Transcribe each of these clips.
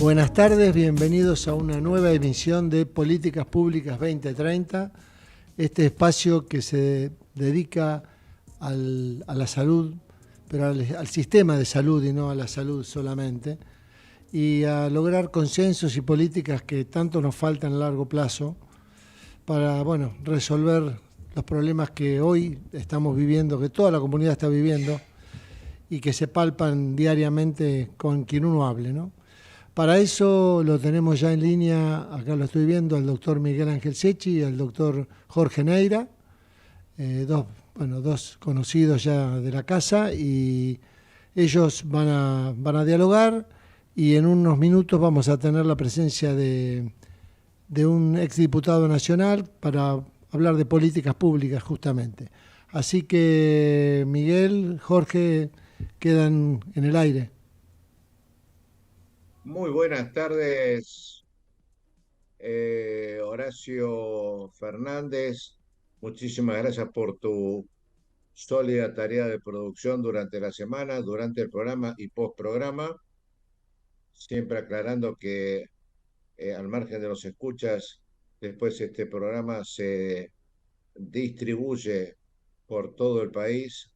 Buenas tardes, bienvenidos a una nueva emisión de Políticas Públicas 2030, este espacio que se dedica a la salud, pero al sistema de salud y no a la salud solamente, y a lograr consensos y políticas que tanto nos faltan a largo plazo para, resolver los problemas que hoy estamos viviendo, que toda la comunidad está viviendo y que se palpan diariamente con quien uno hable, ¿no? Para eso lo tenemos ya en línea, acá lo estoy viendo, al doctor Miguel Ángel Secchi y al doctor Jorge Neira, dos conocidos ya de la casa, y ellos van a dialogar, y en unos minutos vamos a tener la presencia de un exdiputado nacional para hablar de políticas públicas justamente. Así que Miguel, Jorge, quedan en el aire. Muy buenas tardes, Horacio Fernández. Muchísimas gracias por tu sólida tarea de producción durante la semana, durante el programa y post programa. Siempre aclarando que al margen de los escuchas, después este programa se distribuye por todo el país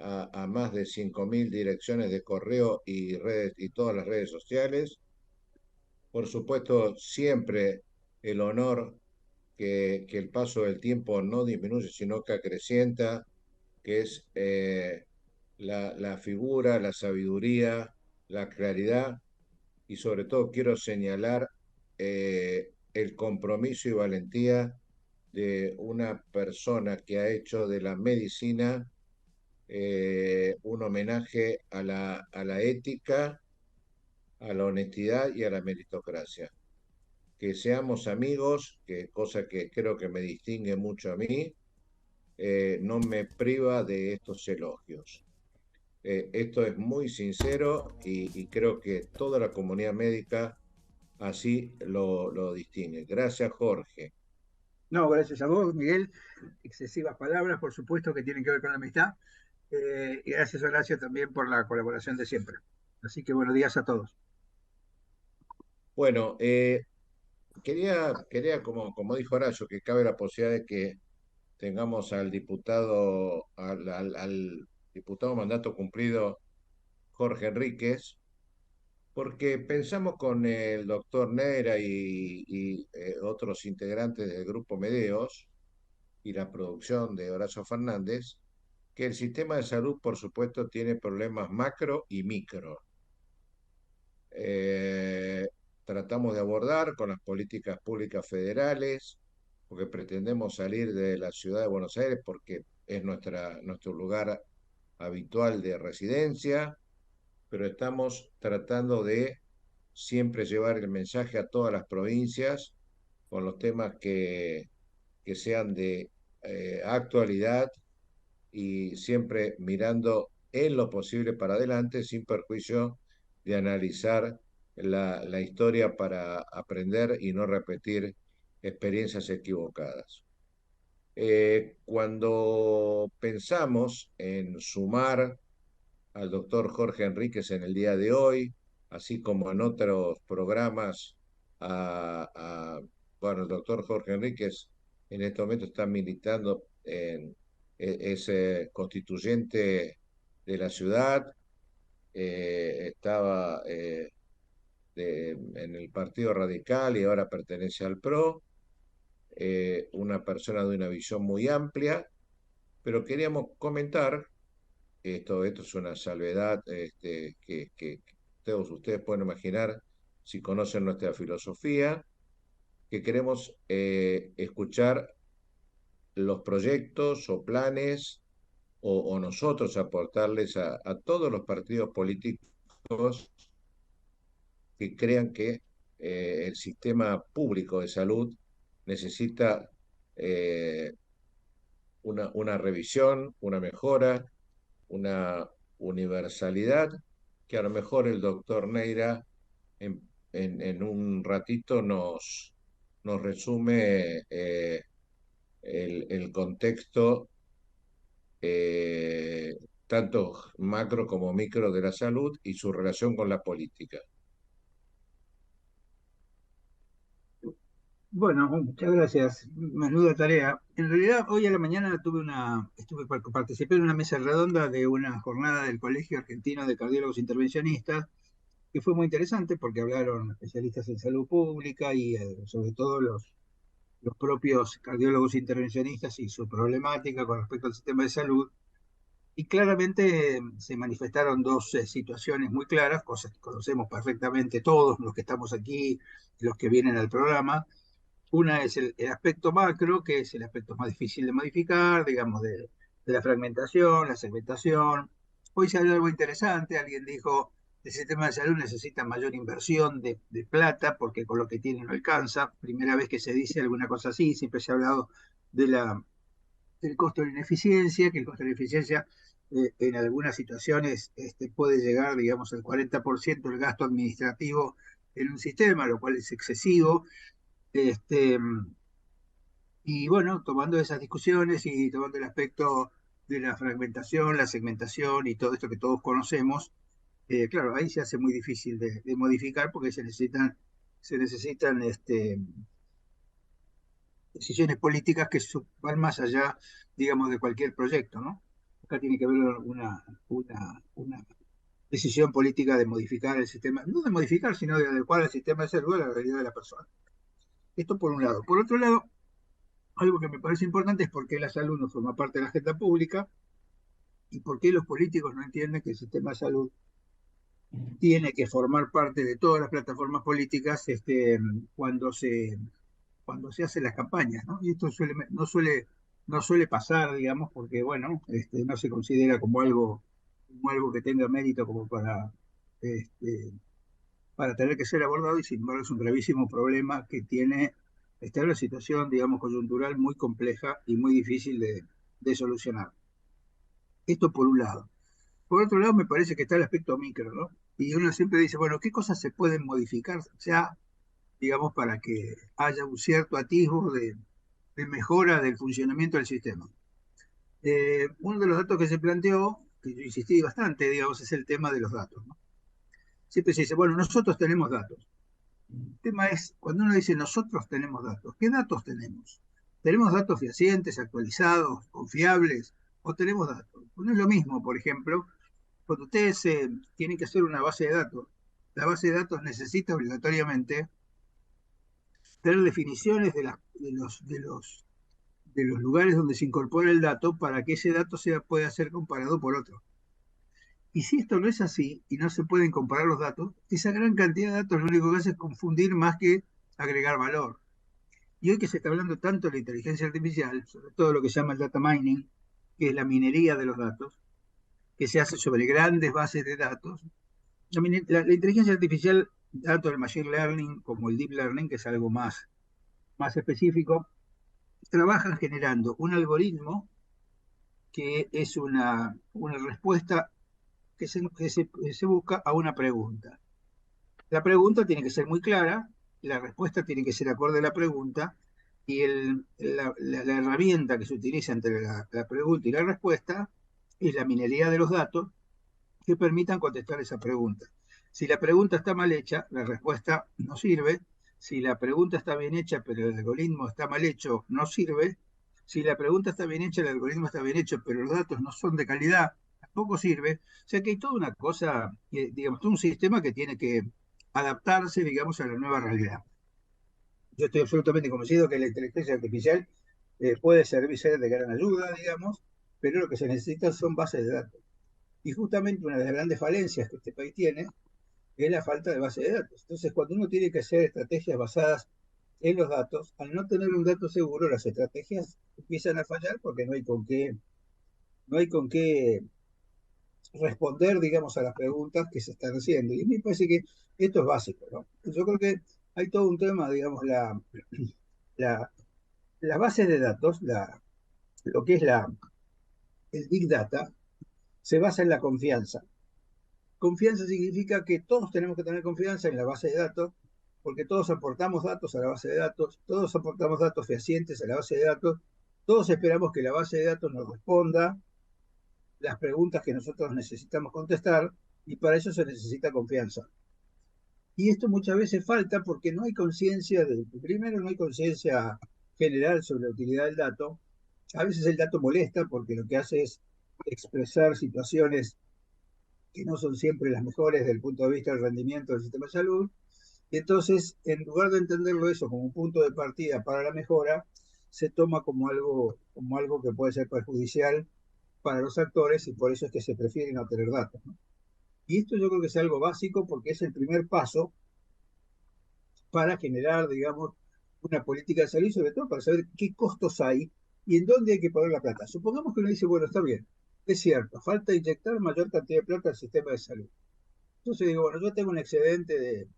a más de 5.000 direcciones de correo y redes y todas las redes sociales. Por supuesto, siempre el honor que el paso del tiempo no disminuye, sino que acrecienta, que es la figura, la sabiduría, la claridad y sobre todo quiero señalar el compromiso y valentía de una persona que ha hecho de la medicina un homenaje a la ética, a la honestidad y a la meritocracia. Que seamos amigos, que cosa que creo que me distingue mucho a mí, no me priva de estos elogios. Esto es muy sincero y creo que toda la comunidad médica así lo distingue. Gracias, Jorge. No, gracias a vos, Miguel. Excesivas palabras, por supuesto, que tienen que ver con la amistad. Y gracias, Horacio, también por la colaboración de siempre. Así que buenos días a todos. Bueno, quería como dijo Horacio, que cabe la posibilidad de que tengamos al diputado mandato cumplido Jorge Enríquez, porque pensamos con el doctor Neira y otros integrantes del grupo Medeos y la producción de Horacio Fernández, que el sistema de salud, por supuesto, tiene problemas macro y micro. Eh, Tratamos de abordar con las políticas públicas federales, porque pretendemos salir de la ciudad de Buenos Aires, porque es nuestro lugar habitual de residencia, pero estamos tratando de siempre llevar el mensaje a todas las provincias con los temas que sean de actualidad y siempre mirando en lo posible para adelante sin perjuicio de analizar la historia para aprender y no repetir experiencias equivocadas. Cuando pensamos en sumar al doctor Jorge Enríquez en el día de hoy, así como en otros programas. Bueno, el doctor Jorge Enríquez en este momento está militando es constituyente de la ciudad, estaba en el Partido Radical y ahora pertenece al PRO, una persona de una visión muy amplia, pero queríamos comentar esto es una salvedad que todos ustedes pueden imaginar si conocen nuestra filosofía, que queremos escuchar los proyectos o planes o nosotros aportarles a todos los partidos políticos que crean que el sistema público de salud necesita eh, una revisión, una mejora, una universalidad que a lo mejor el doctor Neira en, en un ratito nos resume el contexto tanto macro como micro de la salud y su relación con la política. Bueno, muchas gracias. Menuda tarea. En realidad, hoy a la mañana participé en una mesa redonda de una jornada del Colegio Argentino de Cardiólogos Intervencionistas, que fue muy interesante porque hablaron especialistas en salud pública y sobre todo los propios cardiólogos intervencionistas y su problemática con respecto al sistema de salud. Y claramente se manifestaron dos situaciones muy claras, cosas que conocemos perfectamente todos los que estamos aquí, los que vienen al programa. Una es el aspecto macro, que es el aspecto más difícil de modificar, digamos, de la fragmentación, la segmentación. Hoy se habló algo interesante, alguien dijo, el sistema de salud necesita mayor inversión de plata porque con lo que tiene no alcanza. Primera vez que se dice alguna cosa así, siempre se ha hablado de del costo de la ineficiencia, que el costo de la ineficiencia en algunas situaciones puede llegar, digamos, al 40% del gasto administrativo en un sistema, lo cual es excesivo. Este, y bueno, tomando esas discusiones y tomando el aspecto de la fragmentación, la segmentación y todo esto que todos conocemos, claro, ahí se hace muy difícil de modificar porque se necesitan decisiones políticas que van más allá, digamos, de cualquier proyecto, ¿no? Acá tiene que haber una decisión política de modificar el sistema, no de modificar, sino de adecuar el sistema de salud a la realidad de la persona. Esto por un lado. Por otro lado, algo que me parece importante es por qué la salud no forma parte de la agenda pública y por qué los políticos no entienden que el sistema de salud tiene que formar parte de todas las plataformas políticas cuando se hacen las campañas, ¿no? Y esto no suele pasar, digamos, porque, bueno, no se considera como algo que tenga mérito como este, para tener que ser abordado y sin embargo es un gravísimo problema que está en una situación, digamos, coyuntural muy compleja y muy difícil de solucionar. Esto por un lado. Por otro lado, me parece que está el aspecto micro, ¿no? Y uno siempre dice, bueno, ¿qué cosas se pueden modificar ya, digamos, para que haya un cierto atisbo de mejora del funcionamiento del sistema? Uno de los datos que se planteó, que yo insistí bastante, digamos, es el tema de los datos, ¿no? Siempre se dice, bueno, nosotros tenemos datos. El tema es, cuando uno dice nosotros tenemos datos, ¿qué datos tenemos? ¿Tenemos datos fehacientes, actualizados, confiables? ¿O tenemos datos? No es lo mismo, por ejemplo, cuando ustedes tienen que hacer una base de datos, la base de datos necesita obligatoriamente tener definiciones de los lugares donde se incorpora el dato para que ese dato pueda ser comparado por otro. Y si esto no es así y no se pueden comparar los datos, esa gran cantidad de datos lo único que hace es confundir más que agregar valor. Y hoy que se está hablando tanto de la inteligencia artificial, sobre todo lo que se llama el data mining, que es la minería de los datos, que se hace sobre grandes bases de datos, la inteligencia artificial, tanto el machine learning como el deep learning, que es algo más específico, trabajan generando un algoritmo que es una respuesta que se busca a una pregunta. La pregunta tiene que ser muy clara, la respuesta tiene que ser acorde a la pregunta, y la herramienta que se utiliza entre la pregunta y la respuesta es la minería de los datos que permitan contestar esa pregunta. Si la pregunta está mal hecha, la respuesta no sirve. Si la pregunta está bien hecha, pero el algoritmo está mal hecho, no sirve. Si la pregunta está bien hecha, el algoritmo está bien hecho, pero los datos no son de calidad, tampoco sirve. O sea que hay toda una cosa, digamos, todo un sistema que tiene que adaptarse, digamos, a la nueva realidad. Yo estoy absolutamente convencido que la inteligencia artificial puede ser de gran ayuda, digamos, pero lo que se necesita son bases de datos. Y justamente una de las grandes falencias que este país tiene es la falta de base de datos. Entonces, cuando uno tiene que hacer estrategias basadas en los datos, al no tener un dato seguro, las estrategias empiezan a fallar porque no hay con qué responder, digamos, a las preguntas que se están haciendo. Y a mí me parece que esto es básico, ¿no? Yo creo que hay todo un tema, digamos, la, la base de datos, lo que es el Big Data, se basa en la confianza. Confianza significa que todos tenemos que tener confianza en la base de datos, porque todos aportamos datos a la base de datos, todos aportamos datos fehacientes a la base de datos, todos esperamos que la base de datos nos responda las preguntas que nosotros necesitamos contestar, y para eso se necesita confianza. Y esto muchas veces falta porque no hay conciencia, primero no hay conciencia general sobre la utilidad del dato. A veces el dato molesta porque lo que hace es expresar situaciones que no son siempre las mejores desde el punto de vista del rendimiento del sistema de salud. Y entonces, en lugar de entenderlo eso como un punto de partida para la mejora, se toma como algo que puede ser perjudicial para los actores y por eso es que se prefiere no tener datos, ¿no? Y esto yo creo que es algo básico porque es el primer paso para generar, digamos, una política de salud y sobre todo para saber qué costos hay y en dónde hay que poner la plata. Supongamos que uno dice, bueno, está bien, es cierto, falta inyectar mayor cantidad de plata al sistema de salud. Entonces digo, bueno, yo tengo un excedente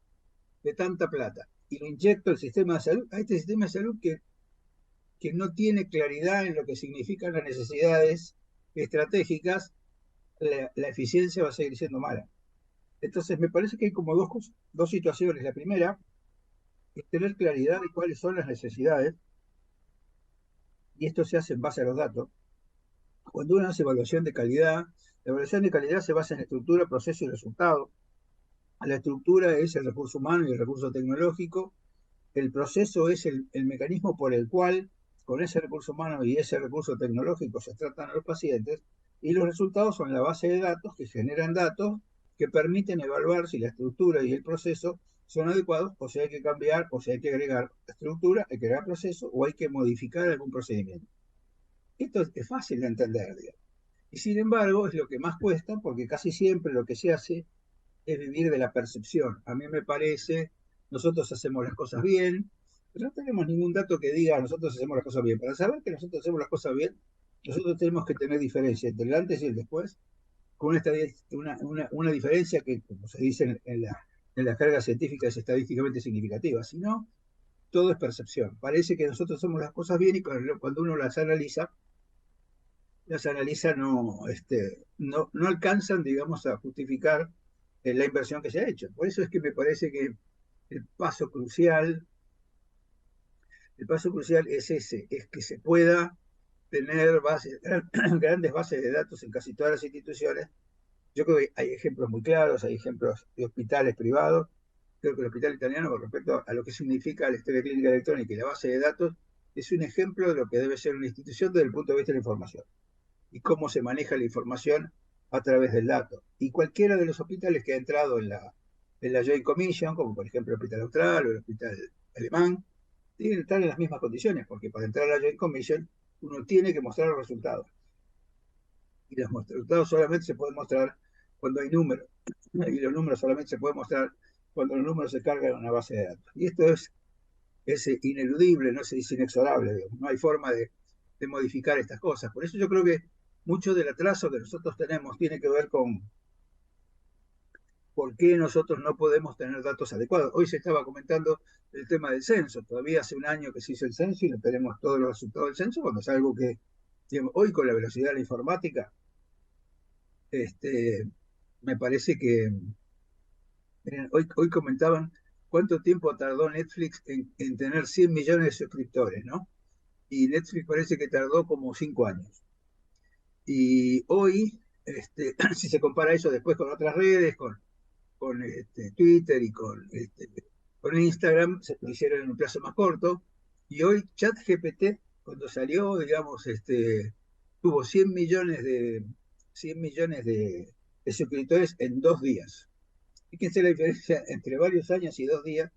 de tanta plata y lo inyecto al sistema de salud, a este sistema de salud que no tiene claridad en lo que significan las necesidades estratégicas, la eficiencia va a seguir siendo mala. Entonces me parece que hay como dos situaciones. La primera es tener claridad de cuáles son las necesidades, y esto se hace en base a los datos. Cuando uno hace evaluación de calidad, la evaluación de calidad se basa en estructura, proceso y resultado. La estructura es el recurso humano y el recurso tecnológico. El proceso es el mecanismo por el cual con ese recurso humano y ese recurso tecnológico se tratan a los pacientes, y los resultados son la base de datos que generan datos que permiten evaluar si la estructura y el proceso son adecuados o si hay que cambiar o si hay que agregar estructura, hay que agregar proceso o hay que modificar algún procedimiento. Esto es fácil de entender, digamos. Y sin embargo es lo que más cuesta porque casi siempre lo que se hace es vivir de la percepción. A mí me parece, nosotros hacemos las cosas bien, pero no tenemos ningún dato que diga nosotros hacemos las cosas bien. Para saber que nosotros hacemos las cosas bien, nosotros tenemos que tener diferencia entre el antes y el después, con una diferencia que, como se dice en la carga científica, es estadísticamente significativa. Si no, todo es percepción. Parece que nosotros hacemos las cosas bien y cuando uno las analiza no alcanzan, digamos, a justificar la inversión que se ha hecho. Por eso es que me parece que el paso crucial, el paso crucial es ese, es que se pueda tener grandes bases de datos en casi todas las instituciones. Yo creo que hay ejemplos muy claros, hay ejemplos de hospitales privados. Creo que el hospital italiano, con respecto a lo que significa la historia clínica electrónica y la base de datos, es un ejemplo de lo que debe ser una institución desde el punto de vista de la información y cómo se maneja la información a través del dato. Y cualquiera de los hospitales que ha entrado en la Joint Commission, como por ejemplo el Hospital Austral o el Hospital Alemán, tienen que estar en las mismas condiciones, porque para entrar a la Joint Commission uno tiene que mostrar los resultados. Y los resultados solamente se pueden mostrar cuando hay números. Y los números solamente se pueden mostrar cuando los números se cargan en una base de datos. Y esto es ineludible, no es inexorable, digamos. No hay forma de modificar estas cosas. Por eso yo creo que mucho del atraso que nosotros tenemos tiene que ver con por qué nosotros no podemos tener datos adecuados. Hoy se estaba comentando el tema del censo. Todavía hace un año que se hizo el censo y no tenemos todos los resultados del censo, cuando es algo que, digamos, hoy con la velocidad de la informática, me parece que hoy comentaban cuánto tiempo tardó Netflix en tener 100 millones de suscriptores, ¿no? Y Netflix parece que tardó como 5 años. Y hoy, si se compara eso después con otras redes, con Twitter y con Instagram, se lo hicieron en un plazo más corto. Y hoy ChatGPT, cuando salió, digamos, tuvo 100 millones de suscriptores en 2 días. Fíjense la diferencia entre varios años y 2 días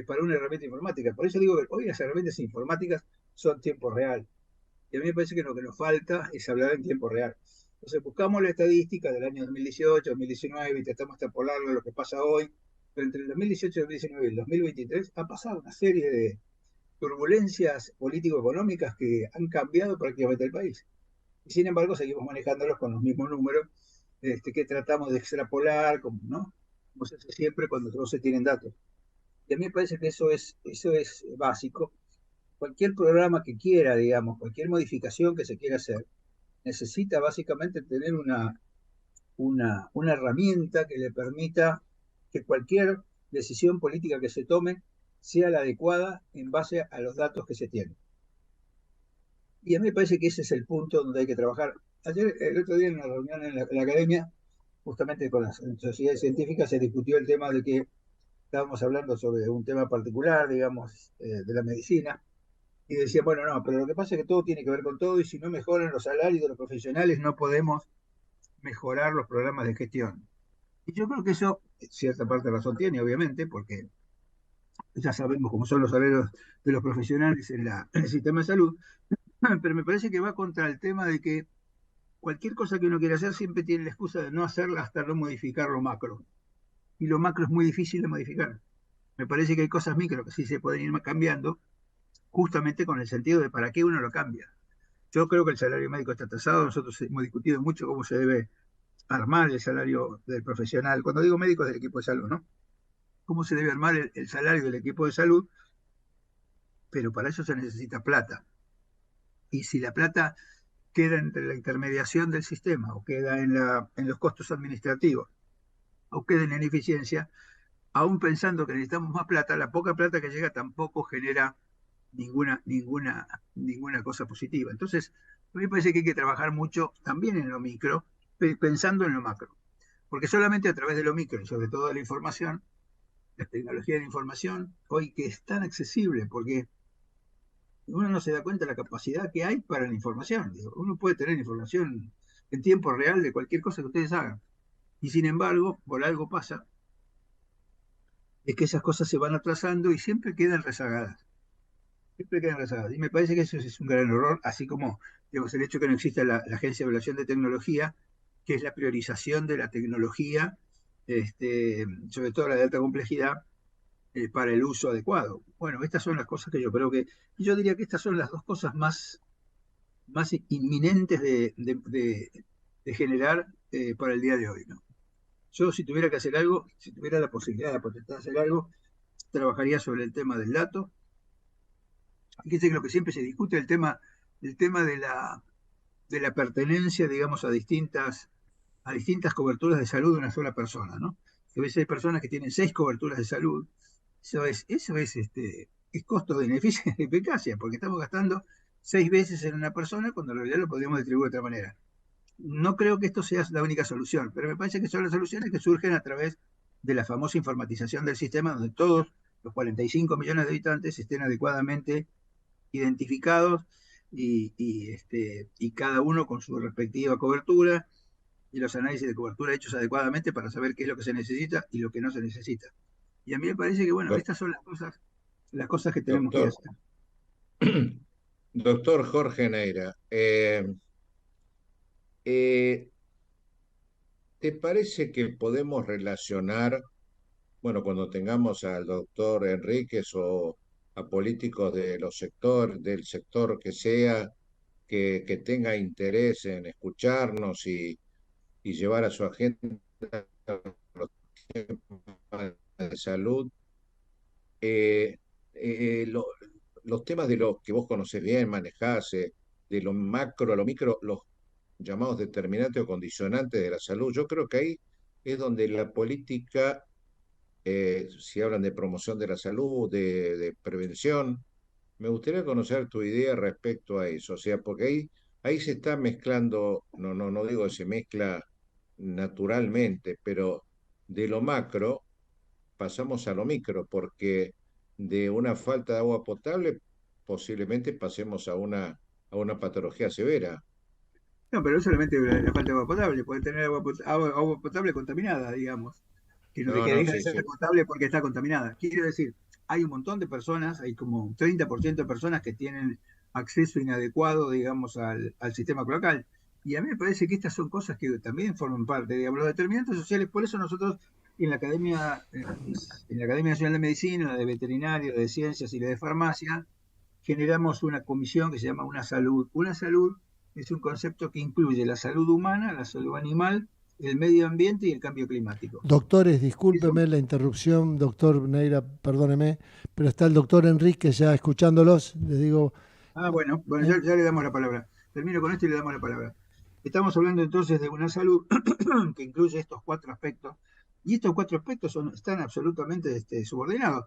para una herramienta informática. Por eso digo que hoy las herramientas informáticas son tiempo real. Y a mí me parece que lo que nos falta es hablar en tiempo real. Entonces buscamos la estadística del año 2018, 2019 y tratamos de extrapolarlo a lo que pasa hoy. Pero entre el 2018, 2019 y el 2023 ha pasado una serie de turbulencias político-económicas que han cambiado prácticamente el país. Y sin embargo seguimos manejándolos con los mismos números que tratamos de extrapolar, ¿no? Como se hace siempre cuando no se tienen datos. Y a mí me parece que eso es básico. Cualquier programa que quiera, digamos, cualquier modificación que se quiera hacer, necesita básicamente tener una herramienta que le permita que cualquier decisión política que se tome sea la adecuada en base a los datos que se tienen. Y a mí me parece que ese es el punto donde hay que trabajar. El otro día en una reunión en la academia, justamente con las sociedades científicas, se discutió el tema de que estábamos hablando sobre un tema particular, digamos, de la medicina, y decía, bueno, no, pero lo que pasa es que todo tiene que ver con todo, y si no mejoran los salarios de los profesionales, no podemos mejorar los programas de gestión. Y yo creo que eso, cierta parte de razón tiene, obviamente, porque ya sabemos cómo son los salarios de los profesionales en el sistema de salud, pero me parece que va contra el tema de que cualquier cosa que uno quiera hacer siempre tiene la excusa de no hacerla hasta no modificar lo macro. Y lo macro es muy difícil de modificar. Me parece que hay cosas micro que sí se pueden ir cambiando, justamente con el sentido de para qué uno lo cambia. Yo creo que el salario médico está atrasado, nosotros hemos discutido mucho cómo se debe armar el salario del profesional. Cuando digo médico es del equipo de salud, ¿no? Cómo se debe armar el salario del equipo de salud, pero para eso se necesita plata. Y si la plata queda entre la intermediación del sistema o queda en los costos administrativos o queda en ineficiencia, aún pensando que necesitamos más plata, la poca plata que llega tampoco genera ninguna cosa positiva. Entonces, a mí me parece que hay que trabajar mucho también en lo micro, pensando en lo macro. Porque solamente a través de lo micro, y sobre todo de la información, la tecnología de la información, hoy que es tan accesible, porque uno no se da cuenta de la capacidad que hay para la información. Digo, uno puede tener información en tiempo real de cualquier cosa que ustedes hagan. Y sin embargo, por algo pasa, es que esas cosas se van atrasando y siempre quedan rezagadas. Siempre quedan rezagadas. Y me parece que eso es un gran error, así como digamos, el hecho que no exista la Agencia de Evaluación de Tecnología, que es la priorización de la tecnología, sobre todo la de alta complejidad, para el uso adecuado. Bueno, estas son las cosas que yo creo que, yo diría que estas son las dos cosas más inminentes de generar para el día de hoy, ¿no? Yo si tuviera que hacer algo, si tuviera la posibilidad, la potestad de hacer algo, trabajaría sobre el tema del dato. Fíjense que lo que siempre se discute es el tema de la pertenencia, digamos, a distintas coberturas de salud de una sola persona, ¿no? Que a veces hay personas que tienen 6 coberturas de salud. Eso es costo de beneficio de eficacia, porque estamos gastando 6 veces en una persona cuando en realidad lo podríamos distribuir de otra manera. No creo que esto sea la única solución, pero me parece que son las soluciones que surgen a través de la famosa informatización del sistema, donde todos los 45 millones de habitantes estén adecuadamente identificados y cada uno con su respectiva cobertura y los análisis de cobertura hechos adecuadamente para saber qué es lo que se necesita y lo que no se necesita. Y a mí me parece que, bueno, Doc- estas son las cosas que tenemos que Doctor, hacer. doctor Jorge Neira, eh, ¿te parece que podemos relacionar, bueno, cuando tengamos al doctor Enríquez o a políticos de del sector que sea, que tenga interés en escucharnos y llevar a su agenda los temas de salud, eh, lo- los temas de los que vos conocés bien, manejás, de lo macro a lo micro, los llamados determinantes o condicionantes de la salud, yo creo que ahí es donde la política, si hablan de promoción de la salud, de prevención, me gustaría conocer tu idea respecto a eso, o sea, porque ahí se está mezclando, no digo que se mezcla naturalmente, pero de lo macro pasamos a lo micro, porque de una falta de agua potable posiblemente pasemos a una patología severa. No, pero no solamente la falta de agua potable, puede tener agua potable contaminada, digamos, que no No, que no, deja de sí, ser sí. potable porque está contaminada. Quiero decir, hay un montón de personas, hay como un 30% de personas que tienen acceso inadecuado, digamos, al sistema cloacal. Y a mí me parece que estas son cosas que también forman parte, digamos, los determinantes sociales. Por eso nosotros en la Academia Nacional de Medicina, la de Veterinaria, la de Ciencias y la de Farmacia, generamos una comisión que se llama Una Salud. Una Salud es un concepto que incluye la salud humana, la salud animal, el medio ambiente y el cambio climático. Doctores, Eso, discúlpeme la interrupción, doctor Neira, perdóneme, pero está el doctor Enrique ya escuchándolos. Le digo, bueno, ¿eh? ya le damos la palabra. Termino con esto y le damos la palabra. Estamos hablando entonces de una salud que incluye estos 4 aspectos, y estos 4 aspectos están absolutamente subordinados.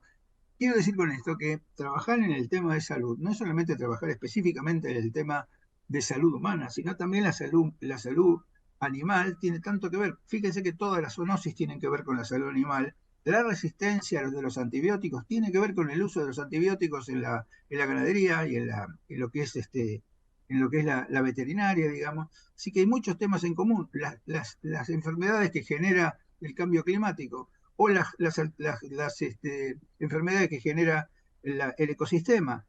Quiero decir con esto que trabajar en el tema de salud no es solamente trabajar específicamente en el tema de salud humana, sino también la salud animal tiene tanto que ver. Fíjense que todas las zoonosis tienen que ver con la salud animal la resistencia de los antibióticos tiene que ver con el uso de los antibióticos en la ganadería y en lo que es la veterinaria, digamos. Así que hay muchos temas en común. Las enfermedades que genera el cambio climático o las enfermedades que genera el ecosistema.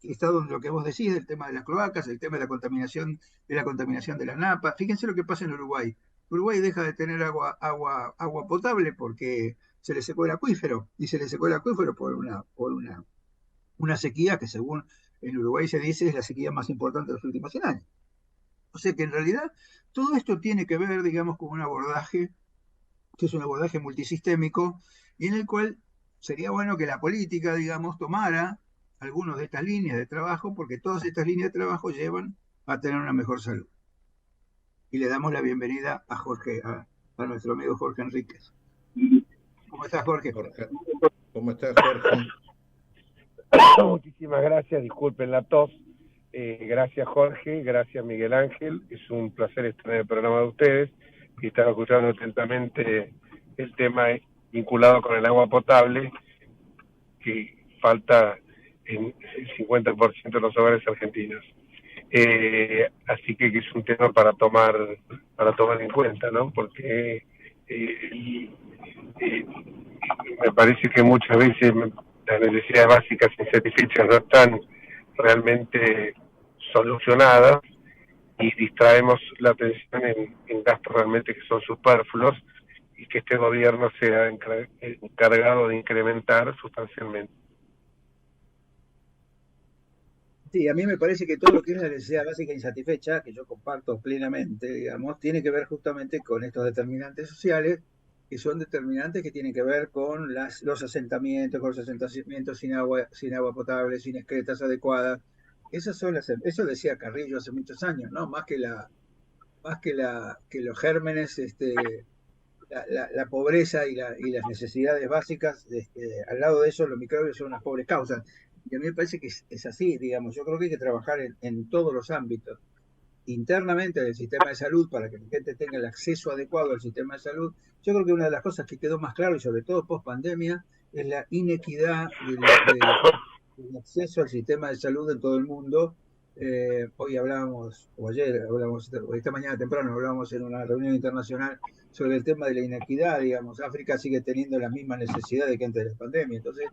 Está donde lo que vos decís, el tema de las cloacas, el tema de la contaminación de la napa. Fíjense lo que pasa en Uruguay. Uruguay deja de tener agua potable porque se le secó el acuífero, y se le secó el acuífero por una sequía que, según en Uruguay se dice, es la sequía más importante de los últimos 100 años. O sea que en realidad todo esto tiene que ver, digamos, con un abordaje que es un abordaje multisistémico, y en el cual sería bueno que la política, digamos, tomara algunas de estas líneas de trabajo, porque todas estas líneas de trabajo llevan a tener una mejor salud. Y le damos la bienvenida a Jorge, a nuestro amigo Jorge Enríquez. ¿Cómo estás, Jorge? ¿Cómo estás, Jorge? Muchísimas gracias, disculpen la tos. Gracias, Jorge, gracias, Miguel Ángel. Es un placer estar en el programa de ustedes y estar escuchando atentamente el tema vinculado con el agua potable, que falta en el 50% de los hogares argentinos. Así que es un tema para tomar en cuenta, ¿no? Porque me parece que muchas veces las necesidades básicas insatisfechas no están realmente solucionadas y distraemos la atención en gastos realmente que son superfluos y que este gobierno se ha encargado de incrementar sustancialmente. Sí, a mí me parece que todo lo que es la necesidad básica insatisfecha, que yo comparto plenamente, digamos, tiene que ver justamente con estos determinantes sociales, que son determinantes que tienen que ver con los asentamientos, sin agua potable, sin excretas adecuadas. Eso decía Carrillo hace muchos años, ¿no? Más que los gérmenes, la pobreza y las necesidades básicas, al lado de eso los microbios son unas pobres causas. Y a mí me parece que es así, digamos. Yo creo que hay que trabajar en todos los ámbitos. Internamente del sistema de salud, para que la gente tenga el acceso adecuado al sistema de salud. Yo creo que una de las cosas que quedó más claro, y sobre todo post pandemia, es la inequidad del acceso al sistema de salud en todo el mundo. Hoy hablábamos, o ayer hablábamos, o esta mañana temprano hablábamos en una reunión internacional sobre el tema de la inequidad, digamos. África sigue teniendo las mismas necesidades que antes de la pandemia. Entonces,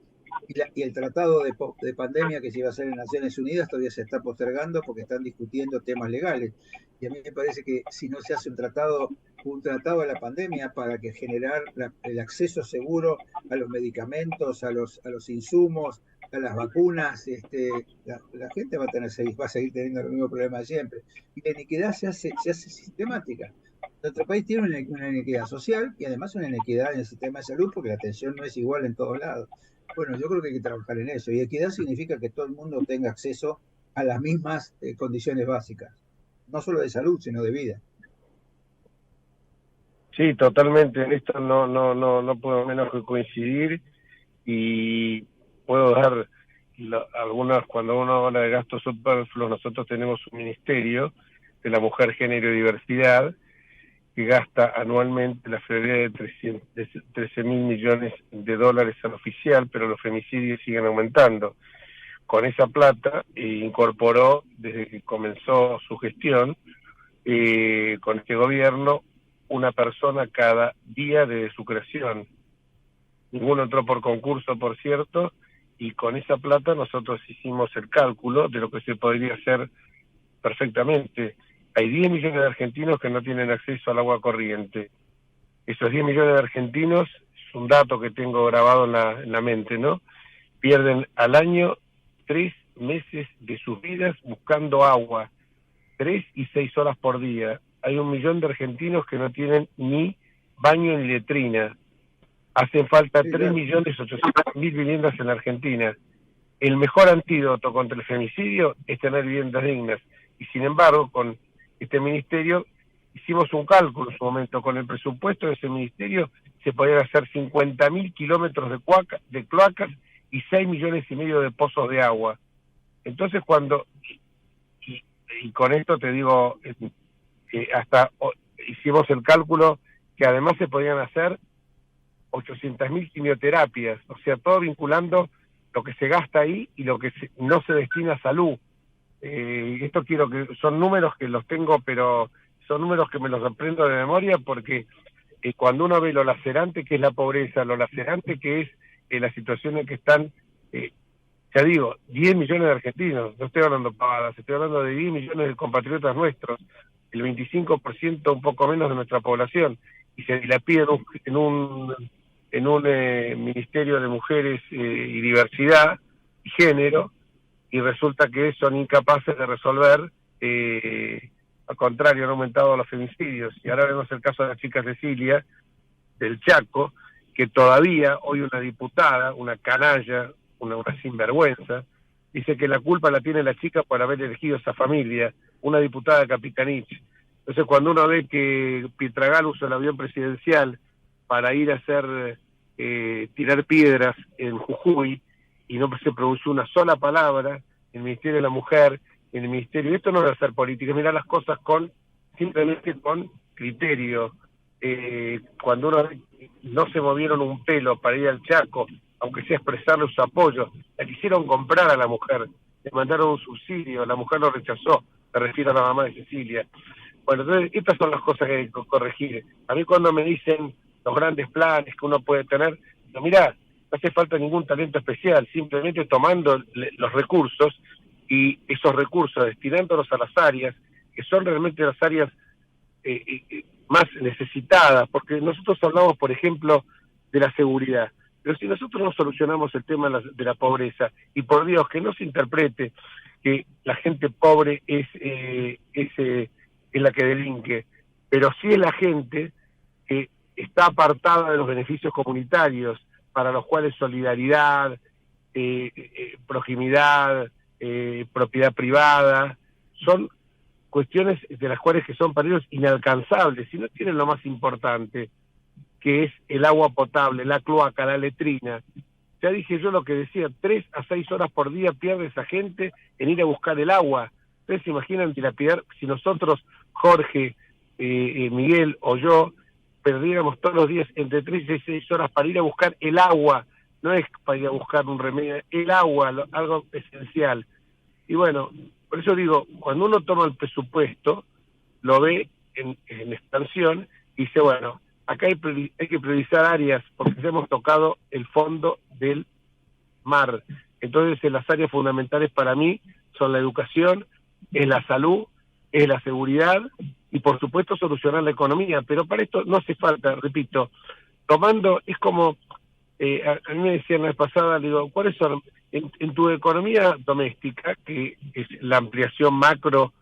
y el tratado de pandemia que se iba a hacer en Naciones Unidas todavía se está postergando porque están discutiendo temas legales. Y a mí me parece que si no se hace un tratado a la pandemia para que generar el acceso seguro a los medicamentos, a los insumos, a las vacunas, la gente va a seguir teniendo el mismo problema de siempre. Y la inequidad se hace sistemática. Nuestro país tiene una inequidad social y además una inequidad en el sistema de salud porque la atención no es igual en todos lados. Bueno, yo creo que hay que trabajar en eso. Y equidad significa que todo el mundo tenga acceso a las mismas condiciones básicas, no solo de salud, sino de vida. Sí, totalmente. En esto no puedo menos que coincidir y puedo dar algunas, cuando uno habla de gastos superfluos, nosotros tenemos un ministerio de la mujer, género y diversidad que gasta anualmente la friolera de 13.000 millones de dólares al oficial, pero los femicidios siguen aumentando. Con esa plata incorporó, desde que comenzó su gestión, con este gobierno, una persona cada día desde su creación. Ninguno entró por concurso, por cierto, y con esa plata nosotros hicimos el cálculo de lo que se podría hacer perfectamente. Hay 10 millones de argentinos que no tienen acceso al agua corriente. Esos 10 millones de argentinos, es un dato que tengo grabado en la mente, ¿no? Pierden al año 3 meses de sus vidas buscando agua, 3 y 6 horas por día. Hay 1 millón de argentinos que no tienen ni baño ni letrina. Hacen falta 3.800.000 viviendas en la Argentina. El mejor antídoto contra el femicidio es tener viviendas dignas. Y sin embargo, con este ministerio hicimos un cálculo en su momento. Con el presupuesto de ese ministerio se podían hacer 50.000 kilómetros de cloacas y 6,5 millones de pozos de agua. Entonces y con esto te digo, hasta hicimos el cálculo que además se podían hacer 800.000 quimioterapias, o sea, todo vinculando lo que se gasta ahí y lo que no se destina a salud. Esto quiero que, son números que los tengo, pero son números que me los aprendo de memoria porque cuando uno ve lo lacerante que es la pobreza, lo lacerante que es la situación en que están, ya digo, 10 millones de argentinos, no estoy hablando pavadas, estoy hablando de 10 millones de compatriotas nuestros, el 25%, un poco menos de nuestra población, y se dilapida en un Ministerio de Mujeres y Diversidad y Género, y resulta que son incapaces de resolver, al contrario, han aumentado los femicidios. Y ahora vemos el caso de la chica Cecilia, del Chaco, que todavía hoy una diputada, una canalla, una sinvergüenza, dice que la culpa la tiene la chica por haber elegido esa familia, una diputada de Capitanich. Entonces cuando uno ve que Pietragal usó el avión presidencial para ir a hacer tirar piedras en Jujuy, y no se produjo una sola palabra en el Ministerio de la Mujer, en el Ministerio, esto no es hacer política, mirar las cosas simplemente con criterio. Cuando uno no se movieron un pelo para ir al Chaco, aunque sea expresarle su apoyo, la quisieron comprar a la mujer, le mandaron un subsidio, la mujer lo rechazó, me refiero a la mamá de Cecilia. Bueno, entonces estas son las cosas que hay que corregir. A mí cuando me dicen los grandes planes que uno puede tener, digo, mirá, no hace falta ningún talento especial, simplemente tomando los recursos y esos recursos destinándolos a las áreas que son realmente las áreas más necesitadas, porque nosotros hablamos, por ejemplo, de la seguridad, pero si nosotros no solucionamos el tema de la pobreza, y por Dios, que no se interprete que la gente pobre es la que delinque, pero sí es la gente que está apartada de los beneficios comunitarios, para los cuales solidaridad, proximidad, propiedad privada, son cuestiones de las cuales que son para ellos inalcanzables, si no tienen lo más importante, que es el agua potable, la cloaca, la letrina. Ya dije yo lo que decía, 3 a 6 horas por día pierde esa gente en ir a buscar el agua. Ustedes se imaginan dilapidar, si nosotros, Jorge, Miguel o yo, perdiéramos todos los días entre 3 y 6 horas para ir a buscar el agua, no es para ir a buscar un remedio, el agua, algo esencial. Y bueno, por eso digo, cuando uno toma el presupuesto, lo ve en expansión y dice, bueno, acá hay que priorizar áreas, porque ya hemos tocado el fondo del mar. Entonces las áreas fundamentales para mí son la educación, es la salud, es la seguridad, y por supuesto solucionar la economía, pero para esto no hace falta, repito, tomando, es como, a mí me decían la vez pasada, le digo, ¿cuáles son, en tu economía doméstica, que es la ampliación macro,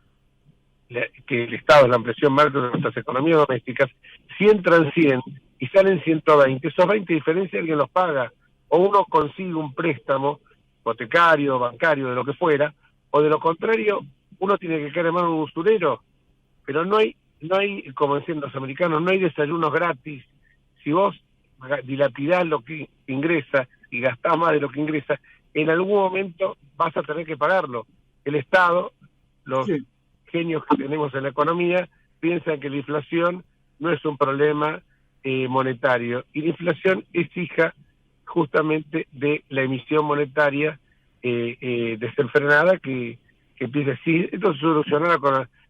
que el Estado es la ampliación macro de nuestras economías domésticas, si entran 100 y salen 120, esos 20 diferencias alguien los paga, o uno consigue un préstamo hipotecario, bancario, de lo que fuera, o de lo contrario, uno tiene que caer en manos de un usurero. Pero no hay, como decían los americanos, no hay desayunos gratis. Si vos dilapidás lo que ingresa y gastás más de lo que ingresa, en algún momento vas a tener que pagarlo. El Estado, los genios que tenemos en la economía, piensan que la inflación no es un problema monetario, y la inflación es hija justamente de la emisión monetaria desenfrenada que empieza así. Esto se solucionará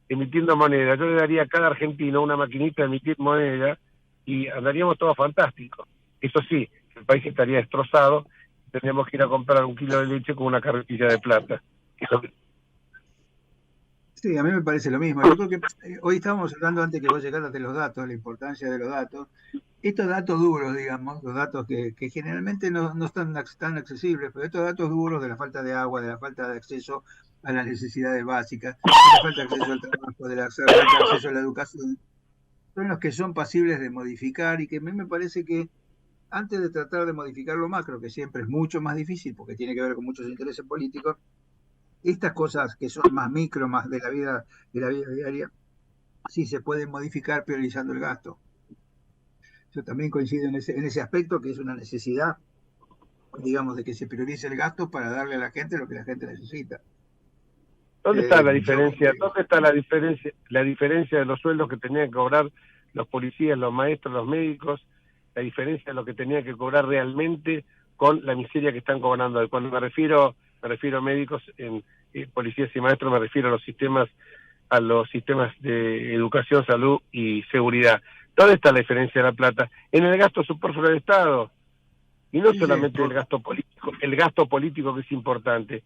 emitiendo moneda. Yo le daría a cada argentino una maquinita de emitir moneda y andaríamos todos fantásticos. Eso sí, el país estaría destrozado, tendríamos que ir a comprar 1 kilo de leche con una carretilla de plata. Eso... Sí, a mí me parece lo mismo. Yo creo que hoy estábamos hablando, antes que vos llegaras, de los datos, la importancia de los datos. Estos datos duros, digamos, los datos que generalmente no están tan accesibles, pero estos datos duros de la falta de agua, de la falta de acceso a las necesidades básicas, de la falta de acceso al trabajo, de la falta de acceso a la educación, son los que son pasibles de modificar, y que a mí me parece que antes de tratar de modificar lo macro, que siempre es mucho más difícil porque tiene que ver con muchos intereses políticos, estas cosas que son más micro, más de la vida diaria, sí se pueden modificar priorizando el gasto. Yo también coincido en ese aspecto, que es una necesidad, digamos, de que se priorice el gasto para darle a la gente lo que la gente necesita. ¿Dónde está la diferencia? ¿Dónde está la diferencia de los sueldos que tenían que cobrar los policías, los maestros, los médicos, la diferencia de lo que tenía que cobrar realmente con la miseria que están cobrando hoy. Cuando me refiero a médicos, policías y maestros, me refiero a los sistemas de educación, salud y seguridad. ¿Dónde está la diferencia de la plata? En el gasto superfluo del Estado, y no solamente el gasto político que es importante.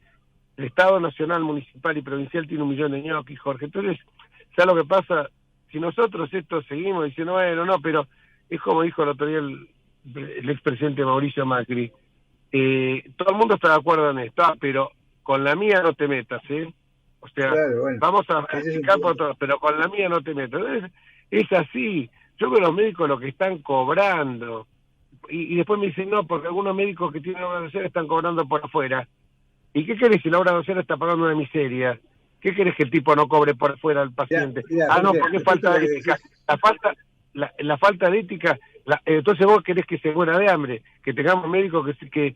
El Estado nacional, municipal y provincial tiene 1 millón de ñoquis, Jorge. Entonces, ¿sabes lo que pasa? Si nosotros esto seguimos diciendo, bueno, no, pero es como dijo el otro día el expresidente Mauricio Macri, todo el mundo está de acuerdo en esto, pero con la mía no te metas, ¿eh? O sea, Claro, bueno, vamos a ese es un explicar por punto. todo, pero con la mía no te metas. Entonces, es así. Yo veo los médicos lo que están cobrando. Y después me dicen, no, porque algunos médicos que tienen obra social están cobrando por afuera. ¿Y qué querés si la obra social está pagando una miseria? ¿Qué querés que el tipo no cobre por afuera al paciente? No, Jorge, porque es justo falta lo de que ética. decís, La falta de ética, entonces vos querés que se muera de hambre, que tengamos médicos que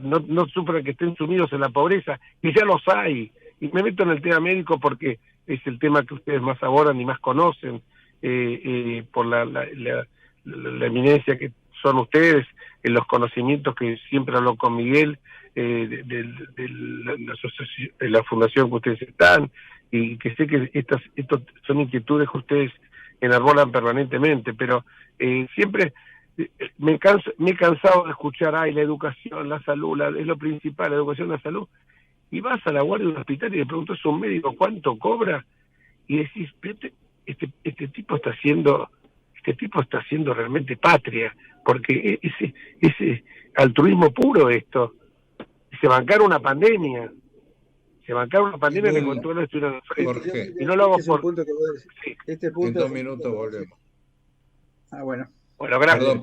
no sufran, que estén sumidos en la pobreza, y ya los hay. Y me meto en el tema médico porque es el tema que ustedes más abordan y más conocen, por la eminencia que son ustedes, en los conocimientos que siempre hablo con Miguel, de la fundación que ustedes están, y que sé que estos son inquietudes que ustedes enarbolan permanentemente, pero siempre me he cansado de escuchar, la educación, la salud, es lo principal, la educación, la salud, y vas a la guardia de un hospital y le preguntas a un médico cuánto cobra, y decís, este tipo está haciendo realmente patria, porque ese altruismo puro esto. Se bancaron una pandemia que con todo esto estuvieron enfrente, Jorge, y no lo hago este es un por... punto que vos decís. Sí. Este en punto es 2 un punto minutos que vos decís. volvemos. Bueno. Bueno, gracias.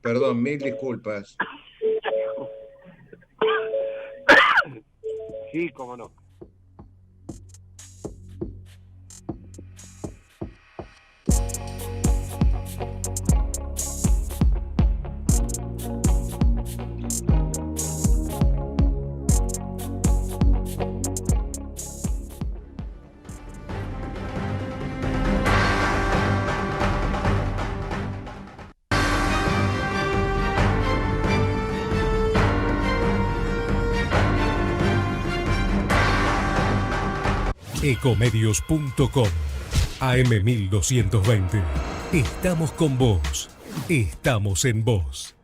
Perdón, mil disculpas. Sí, cómo no. Ecomedios.com AM1220. Estamos con vos. Estamos en vos.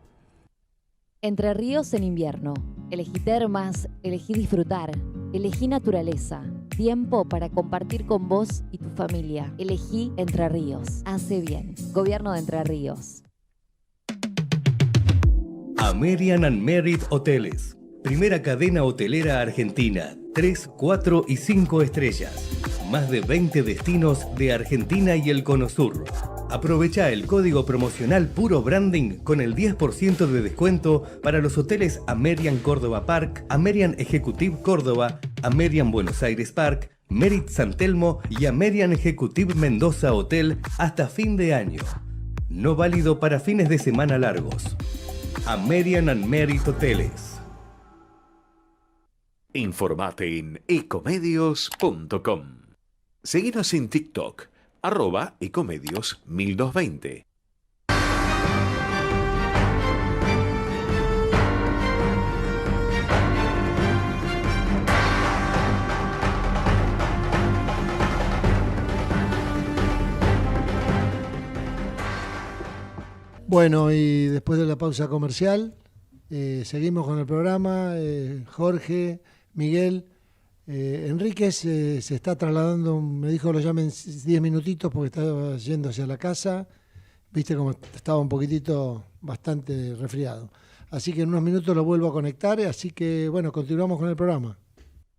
Entre Ríos en invierno. Elegí termas, elegí disfrutar, elegí naturaleza. Tiempo para compartir con vos y tu familia. Elegí Entre Ríos. Hace bien. Gobierno de Entre Ríos. American and Merit Hoteles. Primera cadena hotelera argentina. 3, 4 y 5 estrellas. Más de 20 destinos de Argentina y el Cono Sur. Aprovecha el código promocional Puro Branding con el 10% de descuento para los hoteles American Córdoba Park, American Executive Córdoba, American Buenos Aires Park, Merit San Telmo y American Executive Mendoza Hotel hasta fin de año. No válido para fines de semana largos. American and Merit Hoteles. Informate en ecomedios.com. Seguinos en TikTok, @ecomedios1220. Bueno, y después de la pausa comercial, seguimos con el programa. Jorge, Miguel, Enríquez se está trasladando, me dijo lo llamen 10 minutitos porque estaba yendo hacia la casa. Viste como estaba un poquitito bastante resfriado. Así que en unos minutos lo vuelvo a conectar, así que bueno, continuamos con el programa.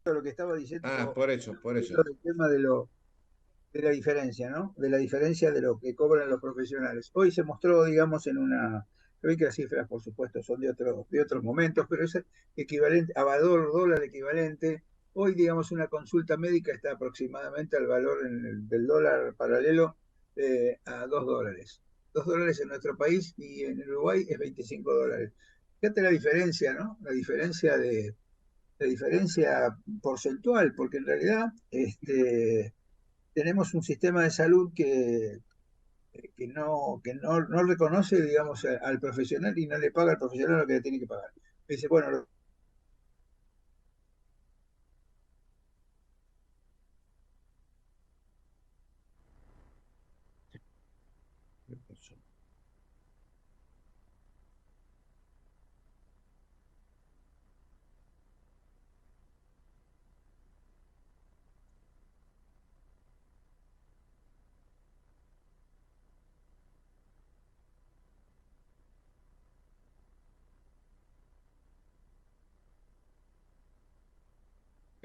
Lo que estaba diciendo, Por eso. el tema de la diferencia, ¿no? De la diferencia de lo que cobran los profesionales. Hoy se mostró, digamos, hoy que las cifras, por supuesto, son de otros momentos, pero es equivalente a dólar equivalente. Hoy, digamos, una consulta médica está aproximadamente al valor del dólar paralelo a $2. $2 en nuestro país y en Uruguay es $25. Fíjate la diferencia, ¿no? La diferencia porcentual, porque en realidad tenemos un sistema de salud que no reconoce, digamos, al profesional y no le paga al profesional lo que le tiene que pagar. Dice, bueno,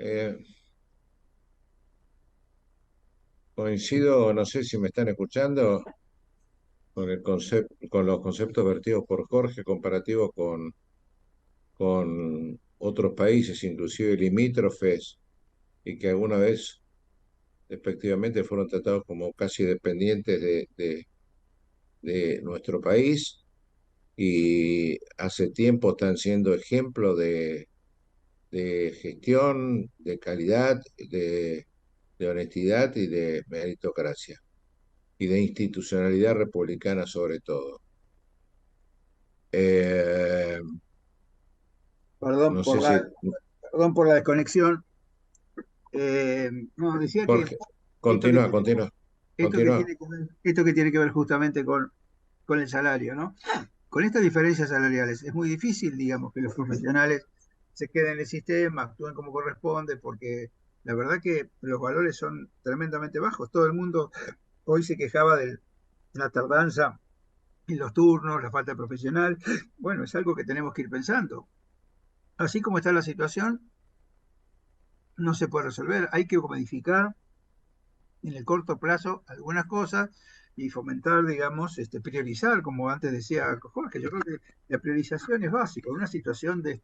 Eh, Coincido, no sé si me están escuchando, con con los conceptos vertidos por Jorge, comparativos con otros países, inclusive limítrofes, y que alguna vez efectivamente fueron tratados como casi dependientes de nuestro país y hace tiempo están siendo ejemplo de gestión, de calidad, de honestidad y de meritocracia y de institucionalidad republicana sobre todo. Eh, perdón no por sé si... perdón por la desconexión. No, decía que Jorge, esto que continúa, tiene, continúa, esto que continúa. tiene que ver, esto que tiene que ver justamente con el salario, ¿no? Con estas diferencias salariales es muy difícil, digamos, que los profesionales se queden en el sistema, actúen como corresponde, porque la verdad que los valores son tremendamente bajos. Todo el mundo hoy se quejaba de la tardanza en los turnos, la falta de profesional. Bueno, es algo que tenemos que ir pensando. Así como está la situación, no se puede resolver. Hay que modificar en el corto plazo algunas cosas y fomentar, digamos, priorizar, como antes decía Jorge. Yo creo que la priorización es básica. En una situación de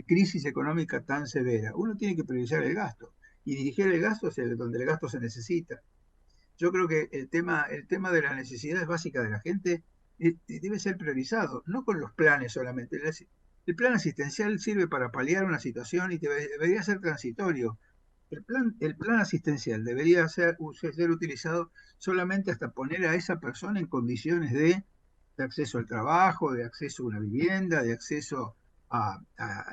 crisis económica tan severa, uno tiene que priorizar el gasto y dirigir el gasto hacia donde el gasto se necesita. Yo creo que el tema de las necesidades básicas de la gente debe ser priorizado, no con los planes solamente. El plan asistencial sirve para paliar una situación y debería ser transitorio. El plan asistencial debería ser utilizado solamente hasta poner a esa persona en condiciones de acceso al trabajo, de acceso a una vivienda, de acceso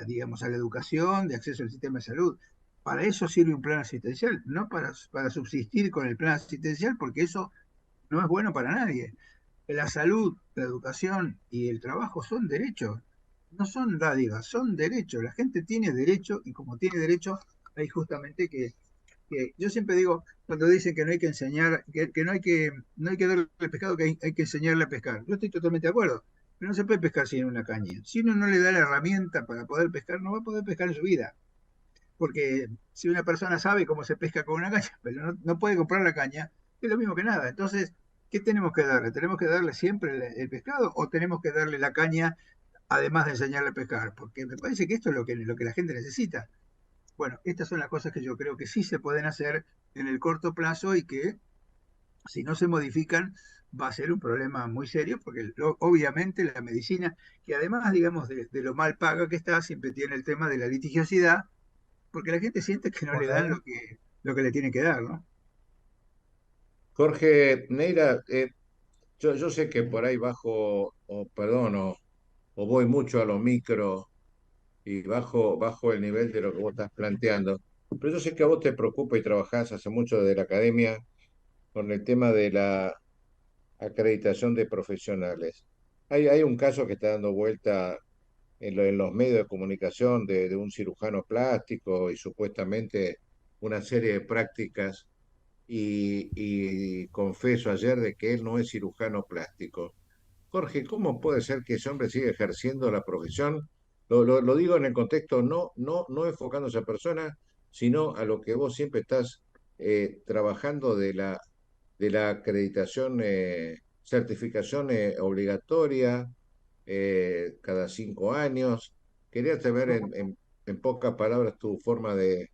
digamos, a la educación, de acceso al sistema de salud. Para eso sirve un plan asistencial, no para subsistir con el plan asistencial, porque eso no es bueno para nadie. La salud, la educación y el trabajo son derechos, no son dádivas, son derechos. La gente tiene derecho y como tiene derecho, hay justamente que yo siempre digo, cuando dicen que no hay que enseñar, que no hay que darle pescado, que hay que enseñarle a pescar. Yo estoy totalmente de acuerdo, pero no se puede pescar sin una caña. Si uno no le da la herramienta para poder pescar, no va a poder pescar en su vida. Porque si una persona sabe cómo se pesca con una caña, pero no puede comprar la caña, es lo mismo que nada. Entonces, ¿qué tenemos que darle? ¿Tenemos que darle siempre el pescado o tenemos que darle la caña además de enseñarle a pescar? Porque me parece que esto es lo que la gente necesita. Bueno, estas son las cosas que yo creo que sí se pueden hacer en el corto plazo y que si no se modifican va a ser un problema muy serio porque obviamente la medicina, que además, digamos, de lo mal paga que está, siempre tiene el tema de la litigiosidad, porque la gente siente que no le dan lo que le tienen que dar, ¿no? Jorge Neira, yo sé que por ahí bajo, o perdón, o voy mucho a lo micro y bajo el nivel de lo que vos estás planteando, pero yo sé que a vos te preocupa y trabajás hace mucho desde la academia con el tema de la acreditación de profesionales. Hay un caso que está dando vuelta en los medios de comunicación de un cirujano plástico y supuestamente una serie de prácticas y confeso ayer de que él no es cirujano plástico. Jorge, ¿cómo puede ser que ese hombre siga ejerciendo la profesión? Lo digo en el contexto no enfocando a esa persona, sino a lo que vos siempre estás trabajando de la acreditación, certificación obligatoria cada 5 años. Quería saber en pocas palabras tu forma de...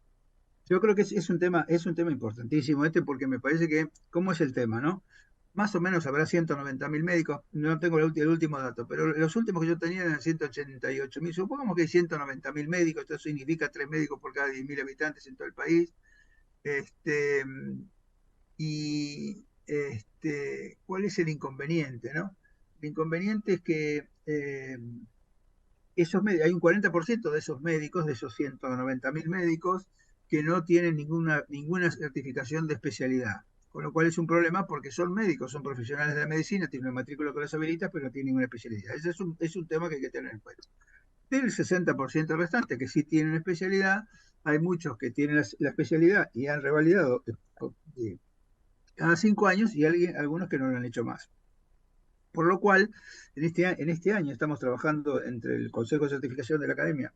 Yo creo que es un tema importantísimo porque me parece que, ¿cómo es el tema, no? Más o menos habrá 190.000 médicos, no tengo el último dato, pero los últimos que yo tenía eran 188.000. Supongamos que hay 190.000 médicos, esto significa 3 médicos por cada 10.000 habitantes en todo el país. Este, y ¿cuál es el inconveniente, no? El inconveniente es que hay un 40% de esos médicos, de esos 190.000 médicos, que no tienen ninguna certificación de especialidad. Con lo cual es un problema porque son médicos, son profesionales de la medicina, tienen una matrícula que los habilita, pero no tienen ninguna especialidad. Ese es un tema que hay que tener en cuenta. Del 60% restante que sí tienen especialidad, hay muchos que tienen la especialidad y han revalidado cada 5 años y algunos que no lo han hecho más. Por lo cual, en este año estamos trabajando entre el Consejo de Certificación de la Academia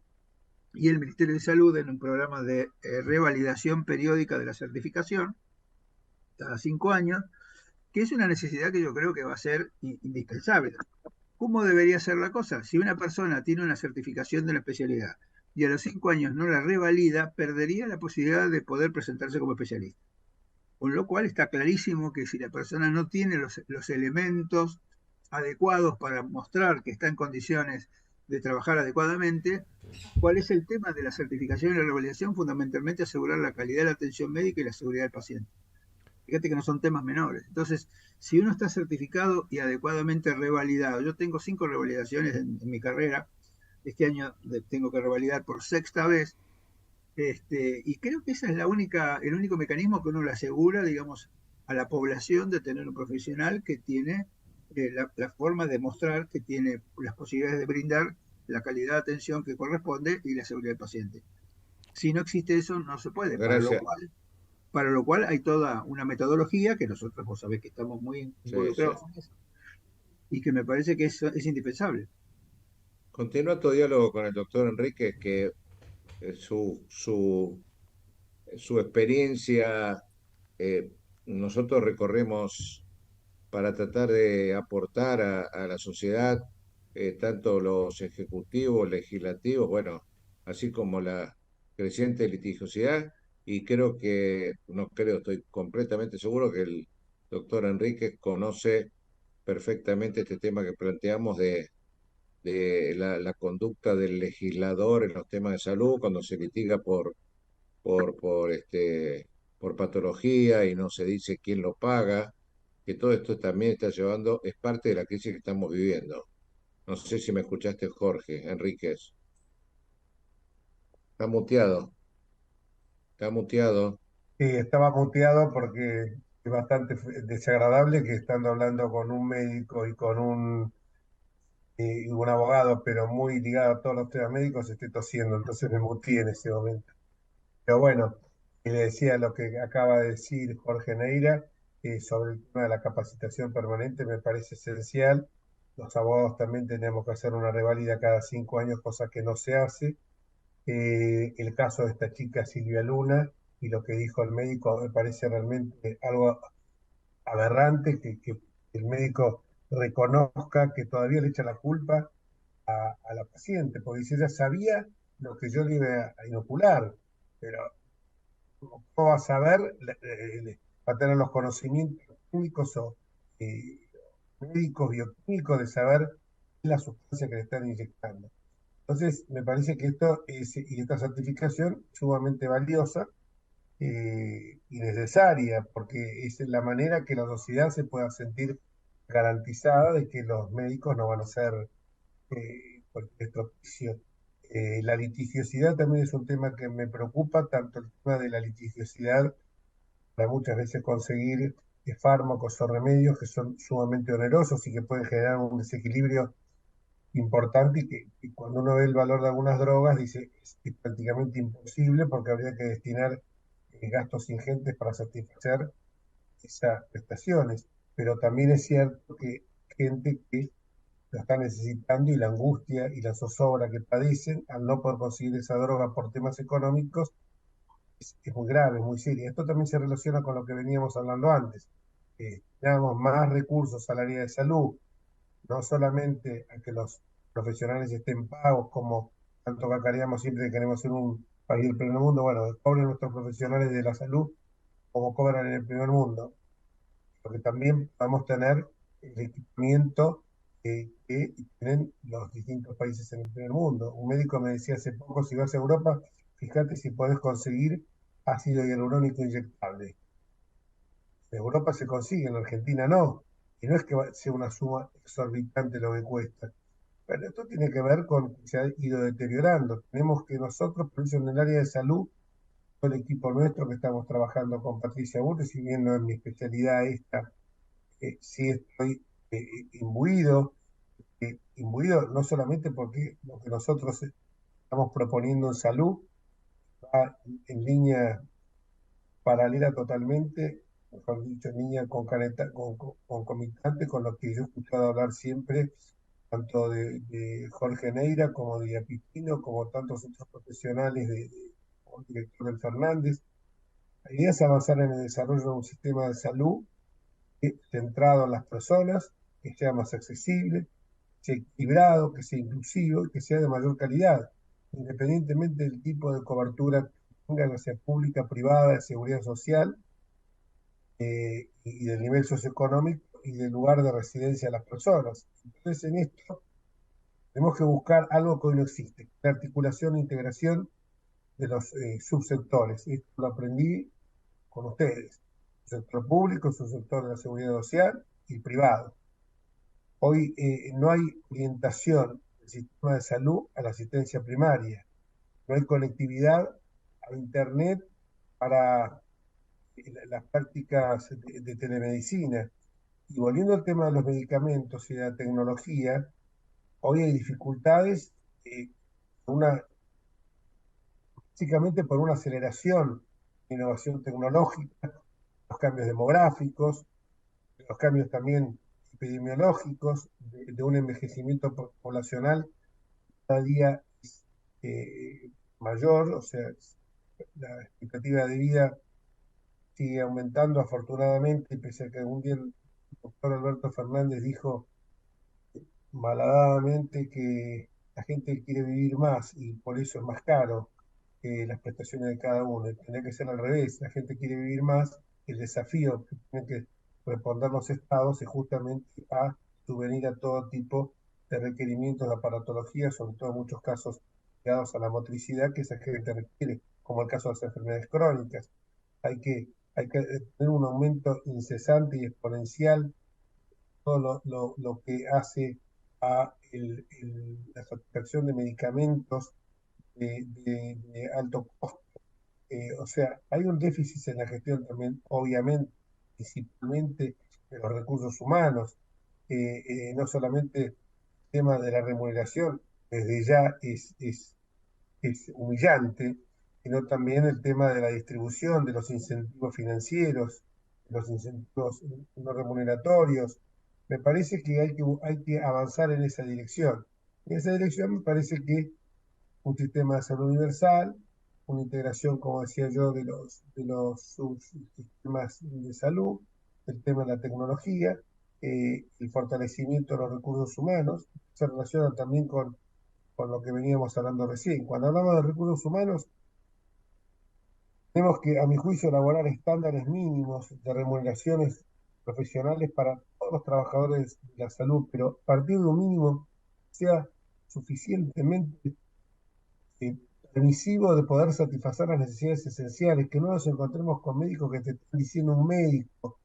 y el Ministerio de Salud en un programa de revalidación periódica de la certificación, cada 5 años, que es una necesidad que yo creo que va a ser indispensable. ¿Cómo debería ser la cosa? Si una persona tiene una certificación de la especialidad y a los 5 años no la revalida, perdería la posibilidad de poder presentarse como especialista. Con lo cual está clarísimo que si la persona no tiene los elementos adecuados para mostrar que está en condiciones de trabajar adecuadamente, ¿cuál es el tema de la certificación y la revalidación? Fundamentalmente asegurar la calidad de la atención médica y la seguridad del paciente. Fíjate que no son temas menores. Entonces, si uno está certificado y adecuadamente revalidado, yo tengo 5 revalidaciones en mi carrera, este año tengo que revalidar por 6ª vez, y creo que ese es el único mecanismo que uno le asegura, digamos, a la población de tener un profesional que tiene la forma de mostrar que tiene las posibilidades de brindar la calidad de atención que corresponde y la seguridad del paciente. Si no existe eso, no se puede, Gracias. para lo cual hay toda una metodología que nosotros, vos sabés que estamos muy involucrados en eso, y que me parece que es indispensable. Continúa tu diálogo con el doctor Enrique, que su experiencia nosotros recorremos para tratar de aportar a la sociedad, tanto los ejecutivos, legislativos, bueno, así como la creciente litigiosidad, y creo que, no creo, estoy completamente seguro que el doctor Enrique conoce perfectamente este tema que planteamos de la conducta del legislador en los temas de salud cuando se litiga por patología y no se dice quién lo paga, que todo esto también está llevando, es parte de la crisis que estamos viviendo. No sé si me escuchaste, Jorge Enríquez. Está muteado, está muteado. Sí, estaba muteado porque es bastante desagradable que estando hablando con un médico y con un abogado, pero muy ligado a todos los temas médicos, esté tosiendo, entonces me muteé en ese momento. Pero bueno, y le decía lo que acaba de decir Jorge Neira sobre el tema de la capacitación permanente, me parece esencial. Los abogados también tenemos que hacer una reválida cada 5 años, cosa que no se hace. El caso de esta chica Silvia Luna y lo que dijo el médico me parece realmente algo aberrante, que el médico reconozca que todavía le echa la culpa a la paciente, porque dice, ella sabía lo que yo le iba a inocular, pero ¿cómo va a saber, va a tener los conocimientos técnicos o médicos, bioquímicos de saber la sustancia que le están inyectando? Entonces, me parece que y esta certificación es sumamente valiosa y necesaria, porque es la manera que la sociedad se pueda sentir garantizada de que los médicos no van a ser cualquier estropicio. La litigiosidad también es un tema que me preocupa, tanto el tema de la litigiosidad para muchas veces conseguir fármacos o remedios que son sumamente onerosos y que pueden generar un desequilibrio importante y que cuando uno ve el valor de algunas drogas dice es prácticamente imposible porque habría que destinar gastos ingentes para satisfacer esas prestaciones. Pero también es cierto que gente que lo está necesitando y la angustia y la zozobra que padecen al no poder conseguir esa droga por temas económicos es muy grave, es muy seria. Esto también se relaciona con lo que veníamos hablando antes. Damos más recursos al área de salud, no solamente a que los profesionales estén pagos, como tanto cacareamos siempre que queremos ser un país del primer mundo, bueno, cobren nuestros profesionales de la salud como cobran en el primer mundo, porque también podamos tener el equipamiento que tienen los distintos países en el primer mundo. Un médico me decía hace poco, si vas a Europa, fíjate si podés conseguir ácido hialurónico inyectable. En Europa se consigue, en Argentina no. Y no es que sea una suma exorbitante lo que cuesta. Pero esto tiene que ver con que se ha ido deteriorando. Tenemos que nosotros, por eso en el área de salud, todo el equipo nuestro que estamos trabajando con Patricia Burris, y viendo en mi especialidad esta, sí estoy imbuido no solamente porque lo que nosotros estamos proponiendo en salud va en línea paralela totalmente, mejor dicho, en línea concomitante con lo que yo he escuchado hablar siempre, tanto de Jorge Neira como de Apitino, como tantos otros profesionales como el director del Fernández. La idea es avanzar en el desarrollo de un sistema de salud centrado en las personas, que sea más accesible, que sea equilibrado, que sea inclusivo y que sea de mayor calidad, independientemente del tipo de cobertura que tenga, ya sea pública, privada, de seguridad social, y del nivel socioeconómico y del lugar de residencia de las personas. Entonces, en esto tenemos que buscar algo que hoy no existe, la articulación e integración de los subsectores. Esto lo aprendí con ustedes. El sector público, el subsector de la seguridad social y privado. Hoy no hay orientación del sistema de salud a la asistencia primaria. No hay conectividad a Internet para las prácticas de telemedicina. Y volviendo al tema de los medicamentos y de la tecnología, hoy hay dificultades, básicamente por una aceleración de innovación tecnológica, los cambios demográficos, los cambios también epidemiológicos, de un envejecimiento poblacional cada día es mayor, o sea, la expectativa de vida sigue aumentando afortunadamente, pese a que algún día el doctor Alberto Fernández dijo malhadadamente que la gente quiere vivir más y por eso es más caro las prestaciones de cada uno. Tendría que ser al revés, la gente quiere vivir más, el desafío que tienen que responder los estados es justamente a subvenir a todo tipo de requerimientos de aparatología, sobre todo en muchos casos ligados a la motricidad que esa gente requiere, como el caso de las enfermedades crónicas. Hay que tener un aumento incesante y exponencial todo lo que hace a la satisfacción de medicamentos de alto costo. O sea, hay un déficit en la gestión también, obviamente, principalmente de los recursos humanos, no solamente el tema de la remuneración, desde ya es humillante, sino también el tema de la distribución de los incentivos financieros, los incentivos no remuneratorios. Me parece que hay que avanzar en esa dirección. En esa dirección me parece que un sistema de salud universal, una integración, como decía yo, de los subsistemas de salud, el tema de la tecnología, el fortalecimiento de los recursos humanos, se relaciona también con lo que veníamos hablando recién. Cuando hablamos de recursos humanos, tenemos que, a mi juicio, elaborar estándares mínimos de remuneraciones profesionales para todos los trabajadores de la salud, pero a partir de un mínimo sea suficientemente permisivo de poder satisfacer las necesidades esenciales, que no nos encontremos con médicos que te están diciendo un médico,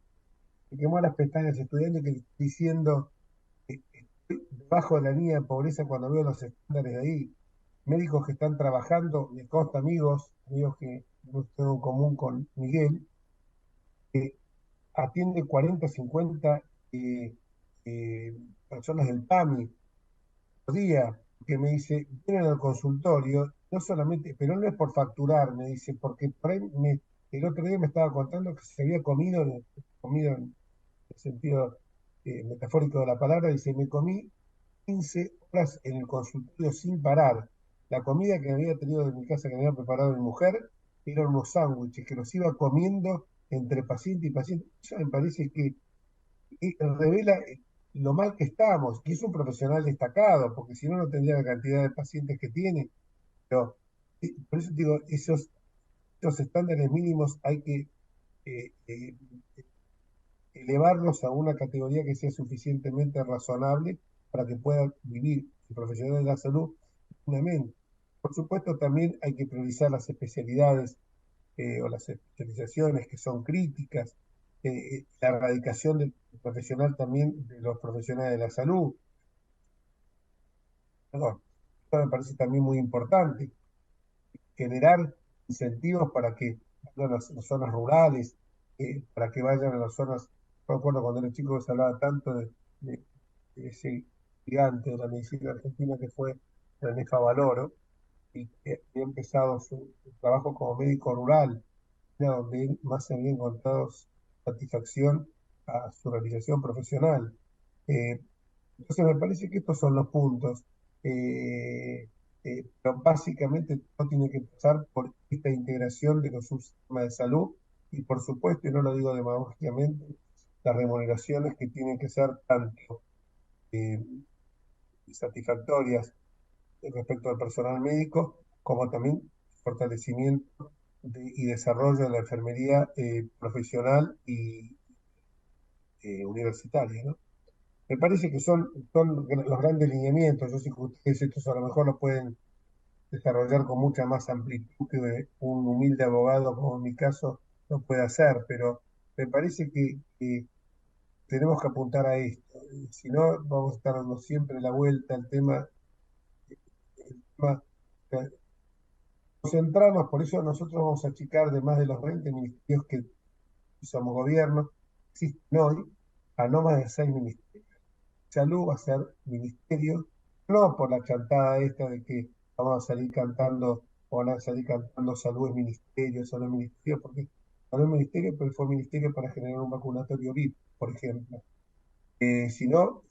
que quemó las pestañas estudiando y que te está diciendo que estoy debajo de la línea de pobreza cuando veo los estándares de ahí. Médicos que están trabajando, me consta amigos que tengo en común con Miguel, que atiende 40, 50 personas del PAMI por día, que me dice, vienen al consultorio, no solamente, pero no es por facturar, me dice, porque por ahí el otro día me estaba contando que se había comido en el sentido metafórico de la palabra, dice, me comí 15 horas en el consultorio sin parar. La comida que había tenido en mi casa, que me había preparado mi mujer, eran unos sándwiches que los iba comiendo entre paciente y paciente. Eso me parece que revela lo mal que estamos, y es un profesional destacado, porque si no, no tendría la cantidad de pacientes que tiene. Pero por eso digo, esos estándares mínimos hay que elevarlos a una categoría que sea suficientemente razonable para que puedan vivir el profesional de la salud dignamente. Por supuesto, también hay que priorizar las especialidades o las especializaciones que son críticas. la erradicación del profesional también de los profesionales de la salud. Perdón, esto me parece también muy importante, generar incentivos para que vayan a las zonas rurales, para que vayan a las zonas. Yo me acuerdo cuando era chico se hablaba tanto de ese gigante de la medicina argentina que fue René Favaloro, y que había empezado su trabajo como médico rural, donde él más se había encontrado satisfacción a su realización profesional. Eh, entonces me parece que estos son los puntos. Pero básicamente todo tiene que pasar por esta integración de los subsistemas de salud y por supuesto, y no lo digo demagógicamente, las remuneraciones que tienen que ser tanto eh, satisfactorias respecto al personal médico, como también fortalecimiento y desarrollo de la enfermería profesional y universitaria, ¿no? Me parece que son los grandes lineamientos. Yo sé que ustedes estos a lo mejor lo pueden desarrollar con mucha más amplitud que un humilde abogado, como en mi caso, lo puede hacer, pero me parece que tenemos que apuntar a esto. Si no, vamos a estar dando siempre la vuelta al tema. Concentrarnos, por eso nosotros vamos a achicar de más de los 20 ministerios que somos gobierno, existen hoy, a no más de 6 ministerios. Salud va a ser ministerio, no por la chantada esta de que vamos a salir cantando, o van a salir cantando salud es ministerio, porque salud es ministerio, pero fue ministerio para generar un vacunatorio VIP, por ejemplo. Sino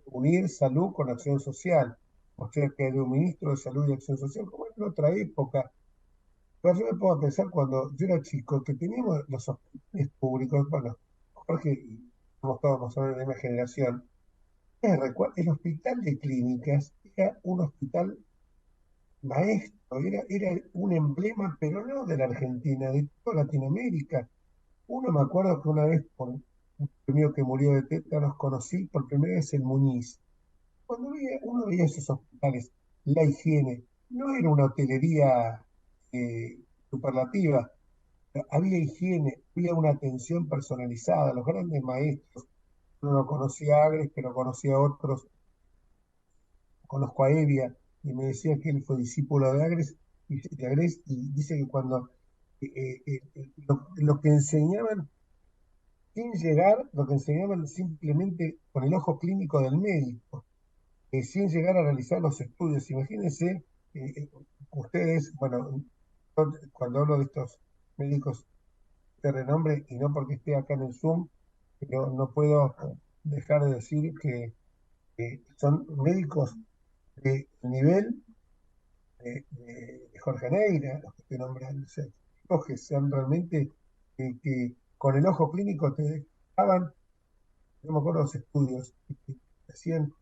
unir salud con acción social. O sea, que hay un ministro de salud y acción social, como en otra época. Pero yo me puedo pensar cuando yo era chico, que teníamos los hospitales públicos, bueno, Jorge, y somos todos más o menos de la misma generación. El hospital de clínicas era un hospital maestro, era un emblema, pero no de la Argentina, de toda Latinoamérica. Uno me acuerdo que una vez, por un mío que murió de tétanos, conocí por primera vez el Muñiz. Cuando uno veía esos hospitales, la higiene, no era una hotelería superlativa, había higiene, había una atención personalizada, los grandes maestros. Uno no conocía a Agres, pero conocía a otros. Conozco a Evia, y me decía que él fue discípulo de Agres, y dice que cuando lo que enseñaban, sin llegar, lo que enseñaban simplemente con el ojo clínico del médico, sin llegar a realizar los estudios. Imagínense, ustedes, bueno, cuando hablo de estos médicos de renombre, y no porque esté acá en el Zoom, pero no puedo dejar de decir que son médicos de nivel de Jorge Neira, los que te nombran, o sea, los que sean realmente que con el ojo clínico te daban, no me acuerdo los estudios, que hacían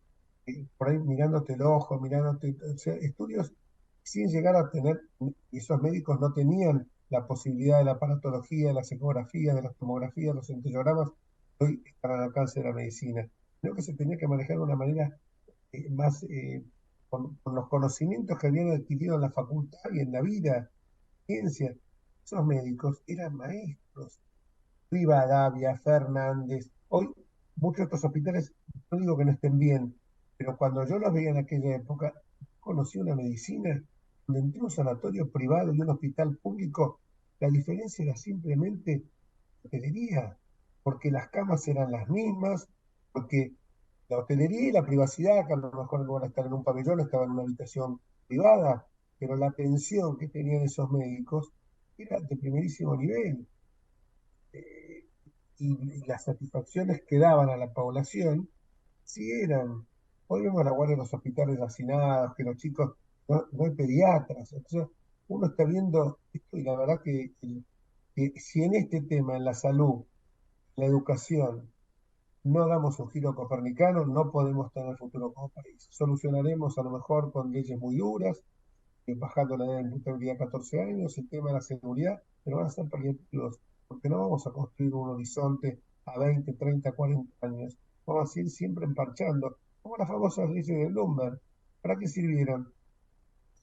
por ahí mirándote el ojo, mirándote, o sea, estudios sin llegar a tener, y esos médicos no tenían la posibilidad de la aparatología, de las ecografías, de las tomografías, los enterogramas, hoy están al alcance de la medicina. Creo que se tenía que manejar de una manera más con los conocimientos que habían adquirido en la facultad y en la vida, ciencia. Esos médicos eran maestros. Rivadavia, Fernández. Hoy muchos de estos hospitales, no digo que no estén bien, pero cuando yo los veía en aquella época, conocí una medicina donde entre un sanatorio privado y un hospital público, la diferencia era simplemente hotelería, porque las camas eran las mismas, porque la hotelería y la privacidad, que a lo mejor no van a estar en un pabellón, estaban en una habitación privada, pero la atención que tenían esos médicos era de primerísimo nivel. Y las satisfacciones que daban a la población, sí eran. Hoy vemos la guardia de los hospitales hacinados, que los chicos, no hay pediatras. Entonces, uno está viendo esto y la verdad que si en este tema, en la salud, la educación, no damos un giro copernicano, no podemos tener futuro como país. Solucionaremos a lo mejor con leyes muy duras, bajando la edad de imputabilidad a 14 años, el tema de la seguridad, pero van a ser paliativos, porque no vamos a construir un horizonte a 20, 30, 40 años. Vamos a ir siempre emparchando, como las famosas leyes de Lumber. ¿Para qué sirvieron?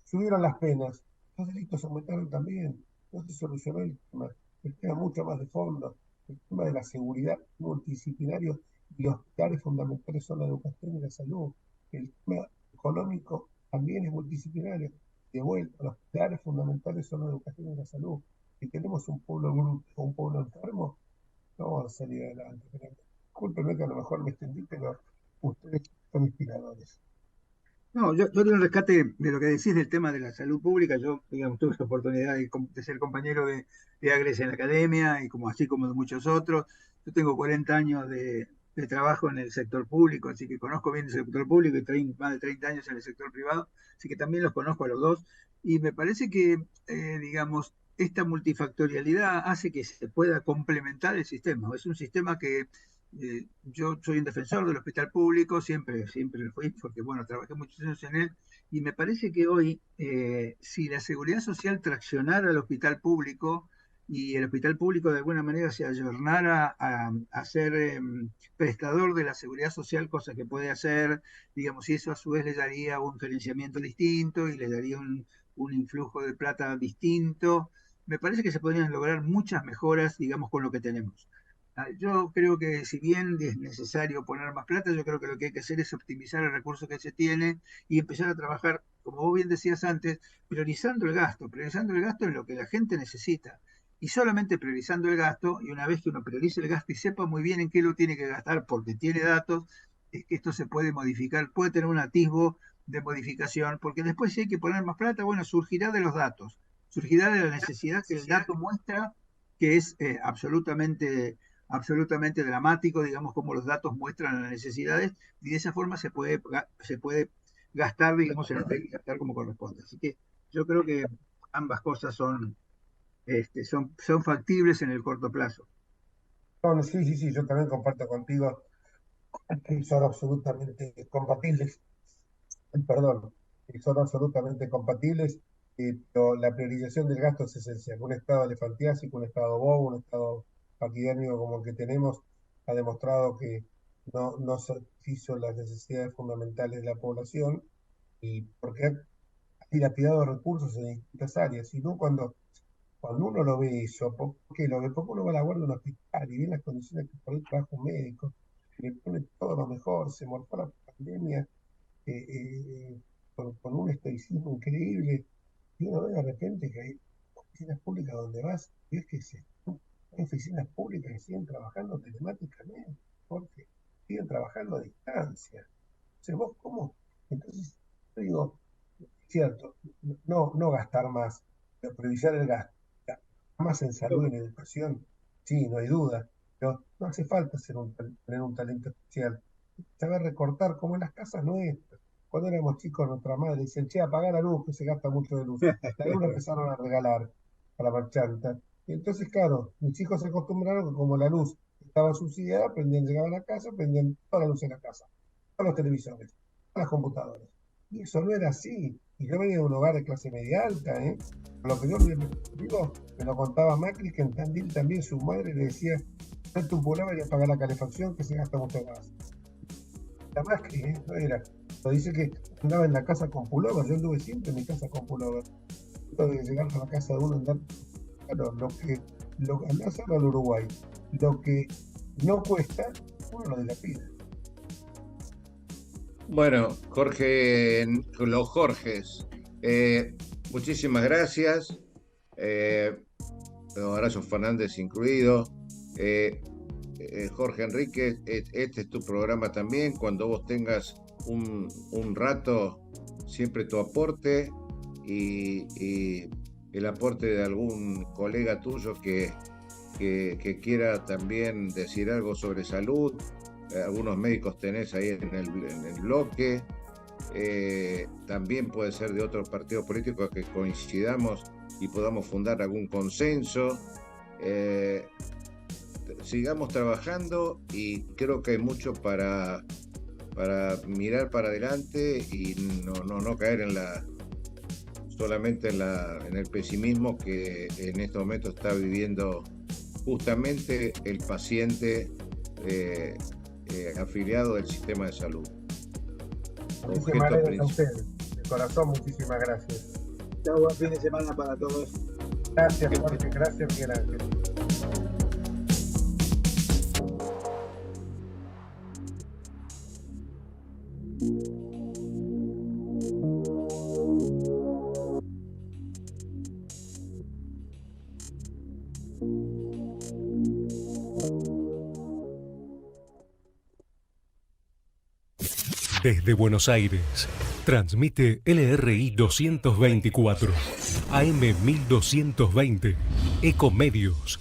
Subieron las penas, los delitos aumentaron también, no se solucionó el tema mucho más de fondo. el tema de la seguridad multidisciplinario y los pilares fundamentales son la educación y la salud. El tema económico también es multidisciplinario. De vuelta, los pilares fundamentales son la educación y la salud. Si tenemos un pueblo bruto o un pueblo enfermo, no vamos a salir adelante. Discúlpenme que a lo mejor me extendí, pero ustedes son inspiradores. No, yo tengo un rescate de lo que decís del tema de la salud pública. Yo, digamos, tuve la oportunidad de ser compañero de Agres en la academia, y así como de muchos otros. Yo tengo 40 años de trabajo en el sector público, así que conozco bien el sector público, y más de 30 años en el sector privado, así que también los conozco a los dos. Y me parece que, digamos, esta multifactorialidad hace que se pueda complementar el sistema. Es un sistema que yo soy un defensor del hospital público, siempre lo fui, porque bueno, trabajé muchos años en él, y me parece que hoy, si la seguridad social traccionara al hospital público, y el hospital público de alguna manera se ayornara a ser prestador de la seguridad social, cosa que puede hacer, digamos, y eso a su vez le daría un financiamiento distinto y le daría un influjo de plata distinto, me parece que se podrían lograr muchas mejoras, digamos, con lo que tenemos. Yo creo que si bien es necesario poner más plata, yo creo que lo que hay que hacer es optimizar el recurso que se tiene y empezar a trabajar, como vos bien decías antes, priorizando el gasto en lo que la gente necesita. Y solamente priorizando el gasto, y una vez que uno priorice el gasto y sepa muy bien en qué lo tiene que gastar porque tiene datos, es que esto se puede modificar, puede tener un atisbo de modificación, porque después si hay que poner más plata, bueno, surgirá de los datos, surgirá de la necesidad que el dato muestra, que es absolutamente dramático, digamos, como los datos muestran las necesidades, y de esa forma se puede gastar, digamos, en lo que hay que gastar como corresponde. Así que yo creo que ambas cosas son factibles en el corto plazo. Bueno, sí, yo también comparto contigo que son absolutamente compatibles. Perdón, que son absolutamente compatibles, pero la priorización del gasto es esencial. Un estado elefantiásico, un estado bobo, un estado paquidérmico como el que tenemos, ha demostrado que no satisfizo las necesidades fundamentales de la población, y porque ha dilapidado recursos en distintas áreas. Y no cuando uno lo ve eso, porque lo ve, porque uno va a la guardia de un hospital y ve las condiciones que por ahí trabaja un médico, le pone todo lo mejor, se morfó la pandemia con un estoicismo increíble, y uno ve de repente que hay oficinas públicas donde vas, y es que hay oficinas públicas que siguen trabajando telemáticamente, porque siguen trabajando a distancia. Entonces, ¿vos cómo? Entonces, yo digo, cierto, no gastar más, pero priorizar el gasto, más en salud y en educación, sí, no hay duda, pero no hace falta tener un talento especial, saber recortar, como en las casas nuestras. Cuando éramos chicos, nuestra madre decía, che, apaga la luz, que se gasta mucho de luz. La luz la empezaron a regalar a la marchanta. Y entonces, claro, mis hijos se acostumbraron que como la luz estaba subsidiada, llegaban a la casa, prendían toda la luz en la casa, todos los televisores, todas las computadoras. Y eso no era así. Y yo venía de un hogar de clase media alta, ¿eh? Lo que yo digo, me lo contaba Macri, que en Tandil también su madre le decía, ponte un pullover y apagar la calefacción, que se gasta mucho gas. La Macri, no era. Lo dice que andaba en la casa con pullover. Yo anduve siempre en mi casa con pullover. De llegar a la casa de uno, andar, claro, andar solo al Uruguay, lo que no cuesta, uno lo dilapida. Bueno, Jorge, los Jorges, muchísimas gracias, Horacio Fernández incluido. Jorge Enríquez, este es tu programa también. Cuando vos tengas un rato, siempre tu aporte y el aporte de algún colega tuyo que quiera también decir algo sobre salud. Algunos médicos tenés ahí en el bloque, también puede ser de otros partidos políticos que coincidamos y podamos fundar algún consenso. Sigamos trabajando, y creo que hay mucho para mirar para adelante y no caer solamente en el pesimismo que en este momento está viviendo justamente el paciente afiliado del sistema de salud. Muchísimas gracias a ustedes, de corazón, muchísimas gracias. Chao, buen fin de semana para todos. Gracias, Jorge, gracias, Miguel Ángel. Desde Buenos Aires, transmite LRI 224, AM 1220, Ecomedios,